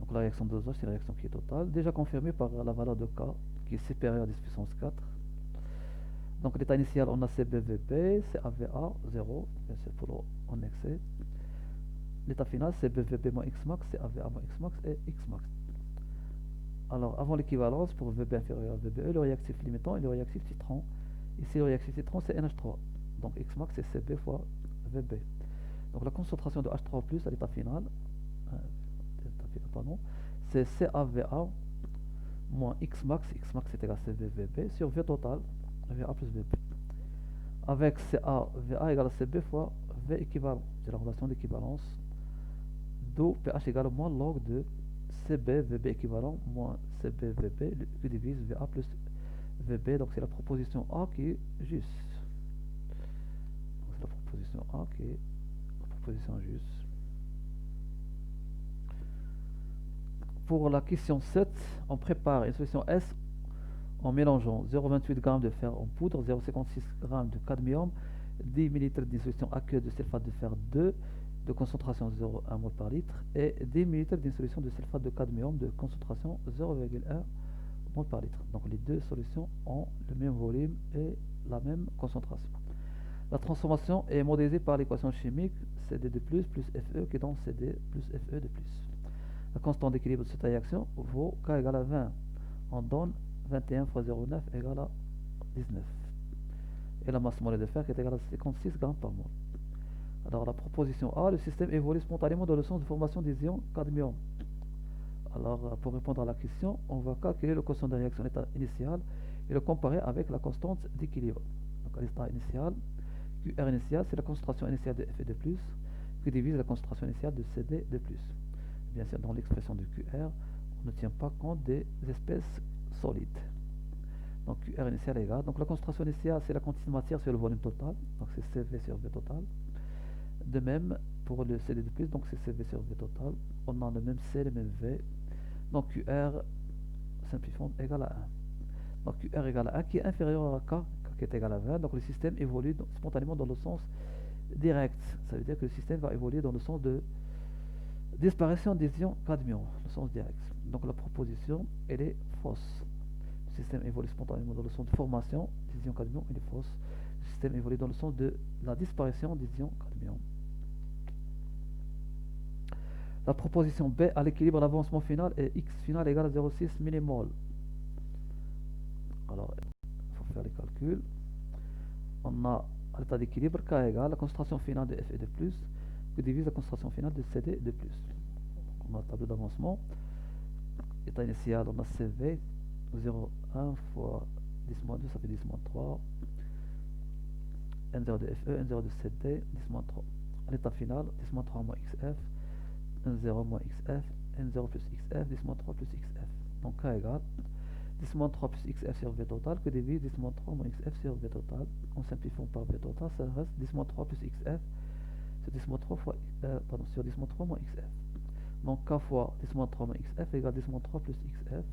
Donc la réaction de dosage c'est une réaction qui est totale, déjà confirmée par la valeur de K qui est supérieure à 10 puissance 4. Donc l'état initial on a CBVB, CAVA 0, bien sûr pour en excès. L'état final CBVB moins Xmax, CAVA moins Xmax et Xmax. Alors avant l'équivalence pour VB inférieur à VBE, le réactif limitant et le réactif titrant. Ici le réactif titrant c'est NH3. Donc Xmax c'est CB fois VB. Donc la concentration de H3 plus à l'état final, c'est CAVA moins Xmax, Xmax est égal à CBVB sur V total, VA plus VB. Avec CAVA égale à CB fois V équivalent, c'est la relation d'équivalence, d'où pH égale moins log de CB VB équivalent moins CB VB qui divise VA plus VB, donc c'est la proposition A qui est juste. Donc c'est la proposition A qui est la proposition juste. Pour la question 7, on prépare une solution S en mélangeant 0,28 g de fer en poudre, 0,56 g de cadmium, 10 ml d'une solution aqueuse de sulfate de fer 2 de concentration 0,1 mol par litre et 10 ml d'une solution de sulfate de cadmium de concentration 0,1 mol par litre. Donc les deux solutions ont le même volume et la même concentration. La transformation est modélisée par l'équation chimique CD2+, plus Fe qui donne CD plus Fe de plus. La constante d'équilibre de cette réaction vaut K égale à 20. On donne 21 fois 0,9 égale à 19. Et la masse molaire de fer qui est égale à 56 g par mol. Alors la proposition A, le système évolue spontanément dans le sens de formation des ions cadmium. Alors pour répondre à la question, on va calculer le quotient de réaction à l'état initial et le comparer avec la constante d'équilibre. Donc à l'état initial, QR initial c'est la concentration initiale de Fe de plus qui divise la concentration initiale de CD de plus. Bien sûr, dans l'expression de QR, on ne tient pas compte des espèces solides. Donc QR initial est égal. Donc la concentration initiale, c'est la quantité de matière sur le volume total. Donc c'est CV sur V total. De même, pour le CD de plus, donc c'est CV sur V total. On a le même C, le même V. Donc QR, simplifiant, égale à 1. Donc QR égale à 1 qui est inférieur à K qui est égal à 20. Donc le système évolue spontanément dans le sens direct. Ça veut dire que le système va évoluer dans le sens de disparition des ions cadmium, le sens direct. Donc la proposition, elle est fausse. Le système évolue spontanément dans le sens de formation des ions cadmium, elle est fausse. Le système évolue dans le sens de la disparition des ions cadmium. La proposition B, à l'équilibre, l'avancement final est X final égale à 0,6 millimol. Alors, il faut faire les calculs. On a à l'état d'équilibre K égale la concentration finale de Fe de plus qui divise la concentration finale de CD de plus. On a le tableau d'avancement. État initial, on a CV 0,1 fois 10-2, ça fait 10-3. N0 de Fe, N0 de CD, 10-3. À l'état final, 10-3 moins XF, N0 moins XF, N0 plus XF, 10-3 plus XF. Donc K égale 10 moins 3 plus xf sur v total que divise 10 moins 3 moins xf sur v total. En simplifiant par v total, ça reste 10 moins 3 plus xf sur 10 moins 3 fois, sur 10 moins 3 moins xf. Donc k fois 10 moins 3 moins xf égale 10 moins 3 plus xf,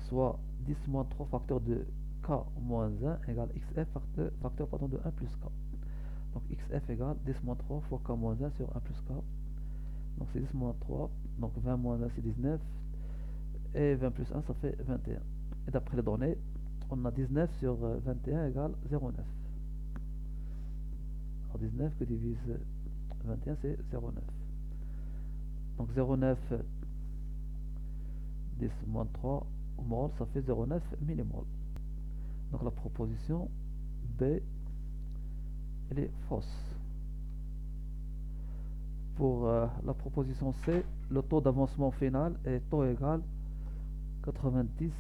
soit 10 moins 3 facteur de k moins 1 égale xf facteur de 1 plus k. Donc xf égale 10 moins 3 fois k moins 1 sur 1 plus k. Donc c'est 10 moins 3, donc 20 moins 1 c'est 19, et 20 plus 1 ça fait 21. Et d'après les données, on a 19 sur 21 égale 0,9. Alors 19 que divise 21 c'est 0,9. Donc 0,9 10 moins 3 mol, ça fait 0,9 millimol. Donc la proposition B, elle est fausse. Pour la proposition C, le taux d'avancement final est taux égal 90%.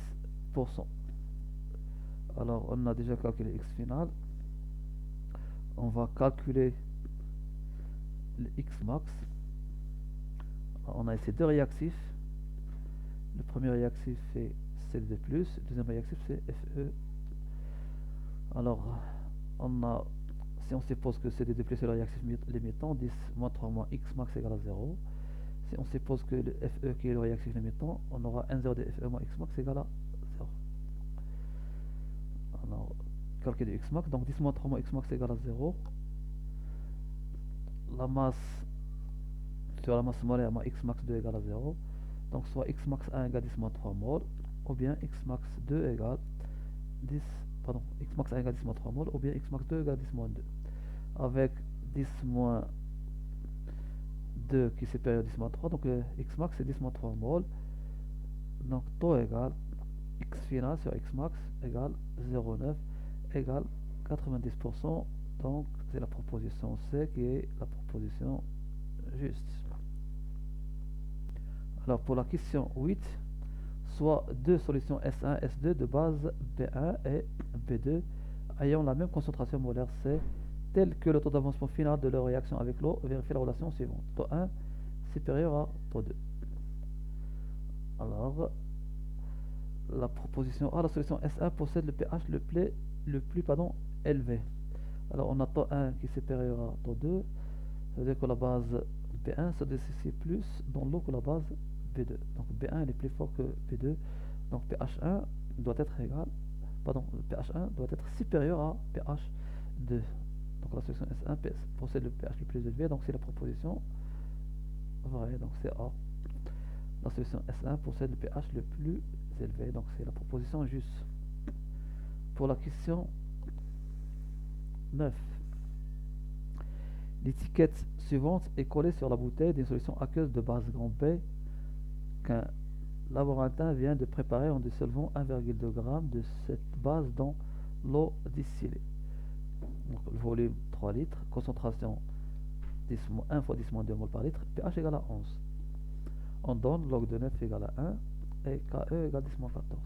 Alors on a déjà calculé x final. On va calculer le x max. On a ici deux réactifs. Le premier réactif c'est CDD+, le deuxième réactif c'est FE. Alors si on suppose que CDD+ est le réactif limitant, 10 moins 3 moins x max égale à 0. Si on suppose que le FE qui est le réactif limitant, on aura N0 de FE moins x max égale à 0. Alors, calcul de x max, donc 10 moins 3 moins x max égale à 0. La masse sur la masse molaire moins x max 2 égale à 0. Donc soit x max 1 égale 10 moins 3 mol, ou bien x max 2 égale 10, x max 1 égale 10 moins 3 mol, ou bien x max 2 égale 10 moins 2. Avec 10 moins 2 qui est supérieur à 10 moins 3, donc x max c'est 10 moins 3 mol. Donc taux égale x final sur x max égale 0,9 égale 90%. Donc c'est la proposition C qui est la proposition juste. Alors pour la question 8, soit deux solutions S1 S2 de base B1 et B2 ayant la même concentration molaire C, tel que le taux d'avancement final de leur réaction avec l'eau, vérifiez la relation suivante. Taux 1 supérieur à taux 2. Alors, la proposition A, la solution S1 possède le pH le plus élevé. Alors, on a taux 1 qui est supérieur à taux 2, ça veut dire que la base B1 se dissocie plus dans l'eau que la base B2. Donc, B1 est plus fort que B2. Donc, pH1 doit être pH1 doit être supérieur à pH2. Donc la solution S1 possède le pH le plus élevé, donc c'est la proposition vraie, donc c'est A. La solution S1 possède le pH le plus élevé, donc c'est la proposition juste. Pour la question 9, l'étiquette suivante est collée sur la bouteille d'une solution aqueuse de base grand B qu'un laborantin vient de préparer en dissolvant 1,2 g de cette base dans l'eau distillée. Donc, le volume 3 litres, concentration 1 fois 10 moins 2 mol par litre, pH égale à 11. On donne log de 9 égale à 1 et KE égale 10 moins 14.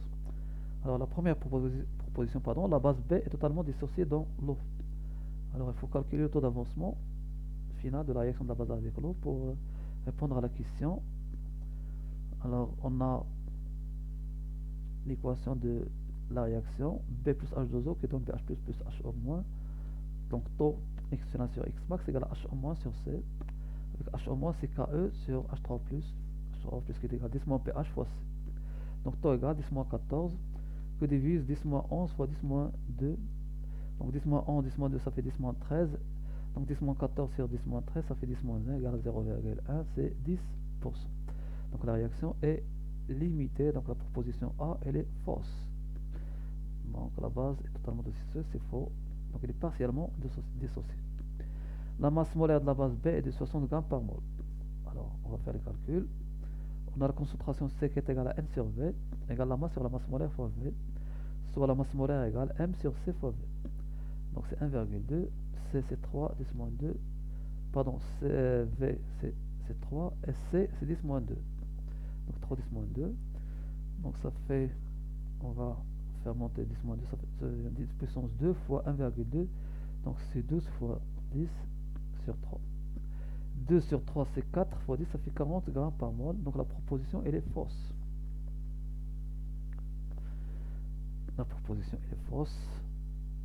Alors la première proposition, la base B est totalement dissociée dans l'eau. Alors il faut calculer le taux d'avancement final de la réaction de la base avec l'eau pour répondre à la question. Alors on a l'équation de la réaction B plus H2O qui donne BH plus HO-. Donc taux x final sur x max égale à HO- sur C. Avec HO- c'est KE sur H3+, H3 plus qui est égal à 10 moins pH fois C. Donc taux égale 10 moins 14 que divise 10 moins 11 fois 10 moins 2. Donc 10 moins 11, 10 moins 2 ça fait 10 moins 13. Donc 10 moins 14 sur 10 moins 13 ça fait 10 moins 1 égale à 0,1, c'est 10%. Donc la réaction est limitée, donc la proposition A elle est fausse. Donc la base est totalement dissociée, c'est faux. Donc il est partiellement dissocié. La masse molaire de la base B est de 60 g par mol. Alors on va faire le calcul. On a la concentration C qui est égale à N sur V, égale la masse sur la masse molaire fois V, soit la masse molaire égale M sur C fois V. Donc c'est 1,2, C c'est 3, 10 moins 2, V c'est 3, et C c'est 10 moins 2. Donc 3, 10 moins 2, donc ça fait, on va faire monter 10 moins 2, ça fait 10 puissance 2 fois 1,2, donc c'est 12 fois 10 sur 3. 2 sur 3 c'est 4 fois 10, ça fait 40 g par mol, donc la proposition elle est fausse. La proposition est fausse.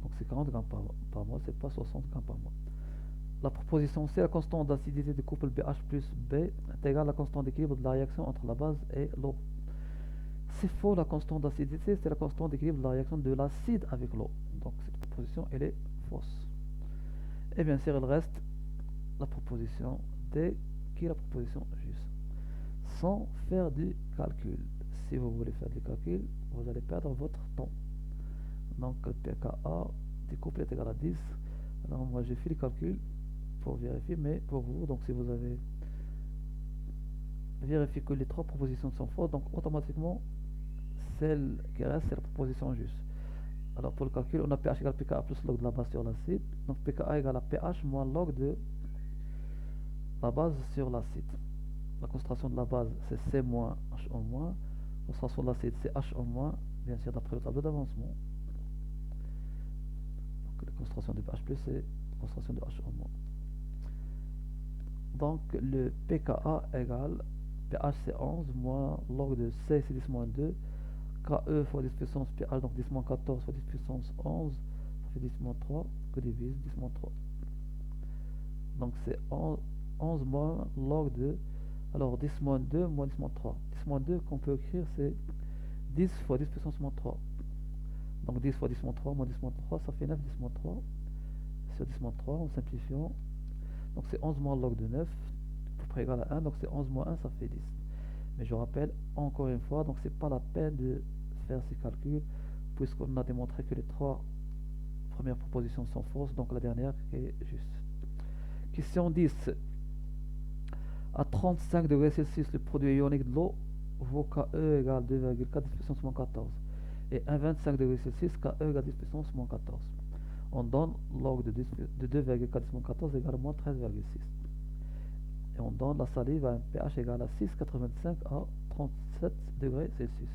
Donc c'est 40 grammes par mois, c'est pas 60 grammes par mois. La proposition C, la constante d'acidité du couple BH plus B est égale à la constante d'équilibre de la réaction entre la base et l'eau. C'est faux, la constante d'acidité, c'est la constante d'équilibre de la réaction de l'acide avec l'eau. Donc cette proposition, elle est fausse. Et bien sûr, il reste la proposition D, qui est la proposition juste. Sans faire du calcul. Si vous voulez faire du calcul, vous allez perdre votre temps. Donc le pKa du couple est égal à 10. Alors moi j'ai fait le calcul pour vérifier, mais pour vous, donc si vous avez vérifié que les trois propositions sont fausses, donc automatiquement celle qui reste c'est la proposition juste. Alors pour le calcul, on a pH égale pKa plus log de la base sur l'acide. Donc pKa égale à pH moins log de la base sur l'acide. La concentration de la base c'est C moins H en moins. La concentration de l'acide c'est H en moins, bien sûr d'après le tableau d'avancement. Donc la concentration de pH plus c'est la concentration de H en moins. Donc le pKa égale pH c'est 11 moins log de C c'est 10 moins 2. KE fois 10 puissance pH, donc 10 moins 14 fois 10 puissance 11, ça fait 10 moins 3, que divise 10 moins 3. Donc c'est 11 moins log de, alors 10 moins 2 moins 10 moins 3. 10 moins 2 qu'on peut écrire c'est 10 fois 10 puissance moins 3. Donc 10 fois 10 moins 3 moins 10 moins 3, ça fait 9 10 moins 3. Sur 10 moins 3, en simplifiant, donc c'est 11 moins log de 9, à peu près égal à 1, donc c'est 11 moins 1, ça fait 10. Mais je rappelle encore une fois, donc c'est pas la peine de faire ces calculs puisqu'on a démontré que les trois premières propositions sont fausses, donc la dernière est juste. Question 10. À 35 degrés Celsius, le produit ionique de l'eau vaut KE égale 2,4 10 puissance moins 14 et à 25 degrés Celsius, KE égale 10 puissance moins 14. On donne log de 2,4 10 moins 14 égale moins 13,6. Et on donne la salive à un pH égal à 6,85 à 37 degrés Celsius.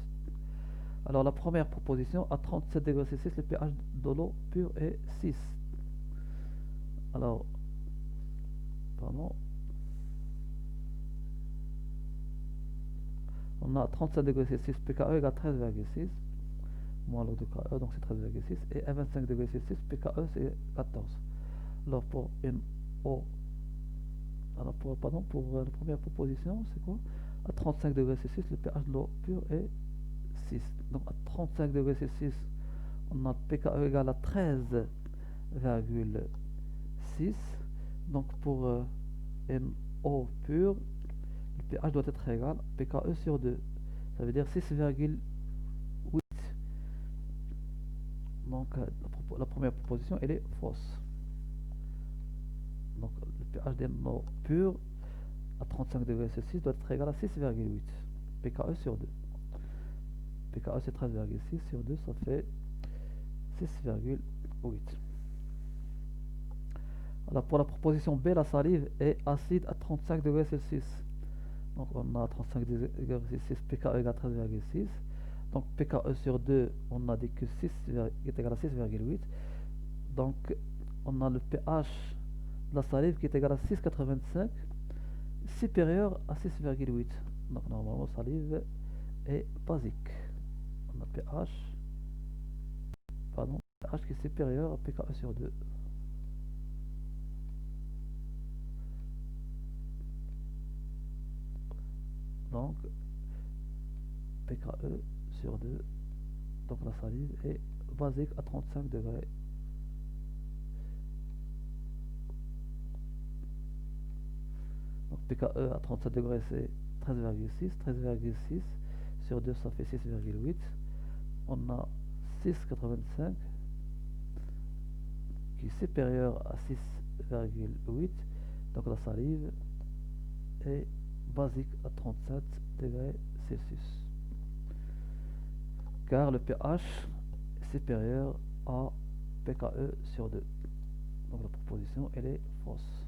Alors la première proposition, à 37 degrés Celsius, le pH de l'eau pure est 6. Alors, pardon, on a 37 degrés Celsius, pKe égale 13,6, moins l'eau de KE, donc c'est 13,6, et à 25 degrés Celsius, pKe c'est 14. Alors pour une eau, alors pour la première proposition, c'est quoi? À 35 degrés Celsius, le pH de l'eau pure est 6. Donc à 35 degrés Celsius, on a pKe égale à 13,6. Donc pour une eau pure, le pH doit être égal à pKe sur 2. Ça veut dire 6,8. Donc la première proposition, elle est fausse. Donc le pH d'une eau pure à 35 degrés Celsius doit être égal à 6,8. pKe sur 2. pKe c'est 13,6 sur 2, ça fait 6,8. Alors pour la proposition B, la salive est acide à 35 degrés Celsius. Donc on a 35 degrés Celsius, pKe égale 13,6. Donc pKe sur 2, on a dit que 6 est égal à 6,8. Donc on a le pH de la salive qui est égal à 6,85, supérieur à 6,8. Donc normalement salive est basique. On a pH qui est supérieur à pKe sur 2. Donc pKe sur 2, donc la salive est basique à 35 degrés. Donc pKe à 37 degrés c'est 13,6. 13,6 sur 2 ça fait 6,8. On a 6,85 qui est supérieur à 6,8. Donc la salive est basique à 37 degrés Celsius. Car le pH est supérieur à pKe sur 2. Donc la proposition elle est fausse.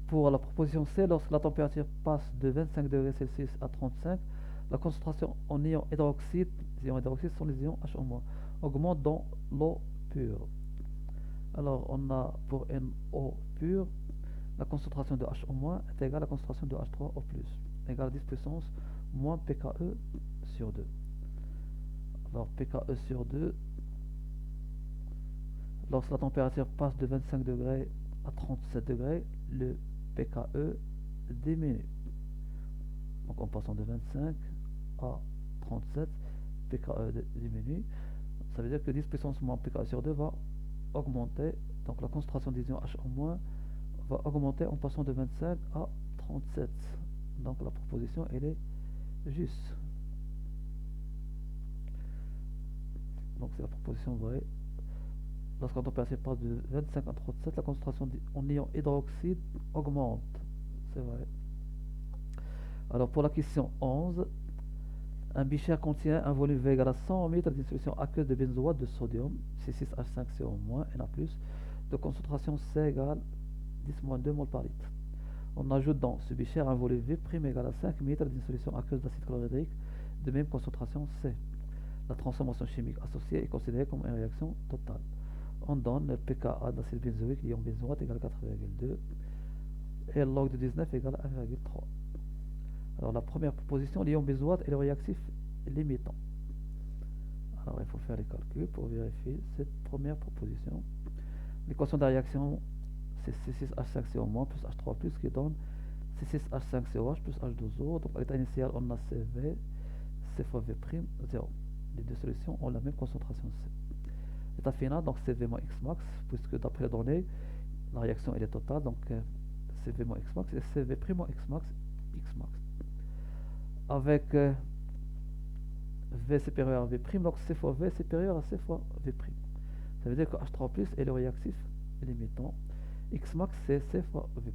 Pour la proposition C, lorsque la température passe de 25 degrés Celsius à 35, la concentration en ions hydroxyde, les ions hydroxydes sont les ions H-, augmente dans l'eau pure. Alors on a pour une eau pure, la concentration de H- est égale à la concentration de H3 au plus, égale à 10 puissance moins pKe sur 2. Alors pKe sur 2, lorsque la température passe de 25 degrés à 37 degrés, le pKe diminue. Donc en passant de 25 à 37, pKe diminue. Ça veut dire que 10 puissance moins pKe sur 2 va augmenter. Donc la concentration d'ion H- va augmenter en passant de 25 à 37. Donc la proposition elle est juste. Donc c'est la proposition vraie. Lorsqu'on température passe de 25 à 37, la concentration en ion hydroxyde augmente. C'est vrai. Alors pour la question 11, un bichère contient un volume V égal à 100 ml d'une solution aqueuse de benzoate de sodium, C6H5CO-, Na+, de concentration C égale 10-2 mol par litre. On ajoute dans ce bichère un volume V' égal à 5 ml d'une solution aqueuse d'acide chlorhydrique de même concentration C. La transformation chimique associée est considérée comme une réaction totale. On donne le pKa d'acide benzoïque liant benzoate égale 4,2 et le log de 19 égale 1,3. Alors la première proposition, l'ion benzoate est le réactif limitant. Alors il faut faire les calculs pour vérifier cette première proposition. L'équation de la réaction, c'est C6H5CO- plus H3+, qui donne C6H5COH plus H2O. Donc à l'état initial, on a CV, C fois V', 0. Les deux solutions ont la même concentration C. L'état final, donc CV moins X max, puisque d'après les données, la réaction elle est totale, donc CV moins X max et CV' moins X max, X max. Avec V supérieur à V', donc C fois V supérieur à C fois V'. Ça veut dire que H3+ est le réactif limitant. X max c'est C fois V'.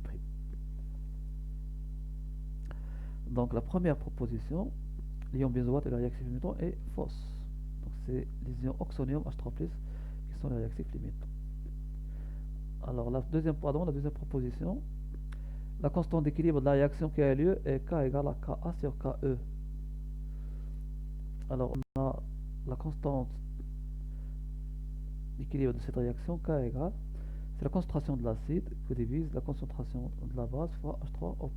Donc la première proposition, l'ion benzoate est le réactif limitant, est fausse. Donc c'est les ions oxonium H3+ qui sont les réactifs limitants. Alors la deuxième proposition, la constante d'équilibre de la réaction qui a lieu est K égale à Ka sur Ke. Alors on a la constante d'équilibre de cette réaction K égale, c'est la concentration de l'acide que divise la concentration de la base fois H3O+.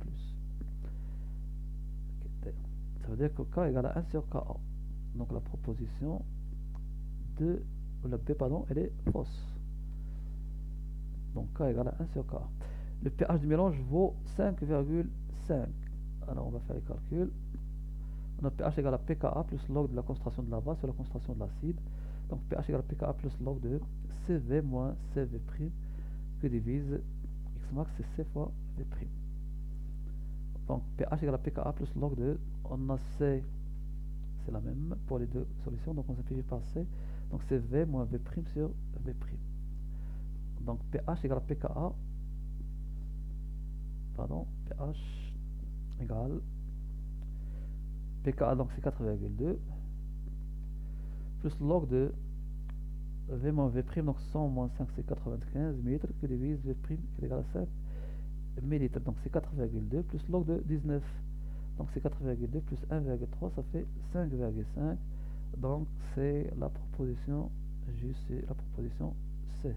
Ça veut dire que K égale à 1 sur Ka. Donc la proposition de la B, pardon, elle est fausse. Donc K égale à 1 sur Ka. Le pH du mélange vaut 5,5. Alors on va faire les calculs. On a pH égale à pKa plus log de la concentration de la base sur la concentration de l'acide. Donc pH égale à pKa plus log de CV moins CV' que divise X max c'est C fois V'. Donc pH égale à pKa plus log de, on a C, c'est la même pour les deux solutions, donc on simplifie par C. Donc c'est V moins V' sur V'. Donc pH égale à pKa, pardon, pH égale pKa, donc c'est 4,2 plus log de V moins V', donc 100 moins 5 c'est 95 ml que divise V' qui est égal à 5 ml. Donc c'est 4,2 plus log de 19. Donc c'est 4,2 plus 1,3, ça fait 5,5. Donc c'est la proposition juste, c'est la proposition C.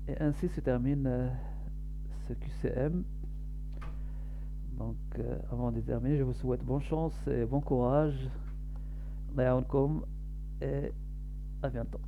Et ainsi se termine ce QCM. Donc avant de terminer, je vous souhaite bonne chance et bon courage. Et à bientôt.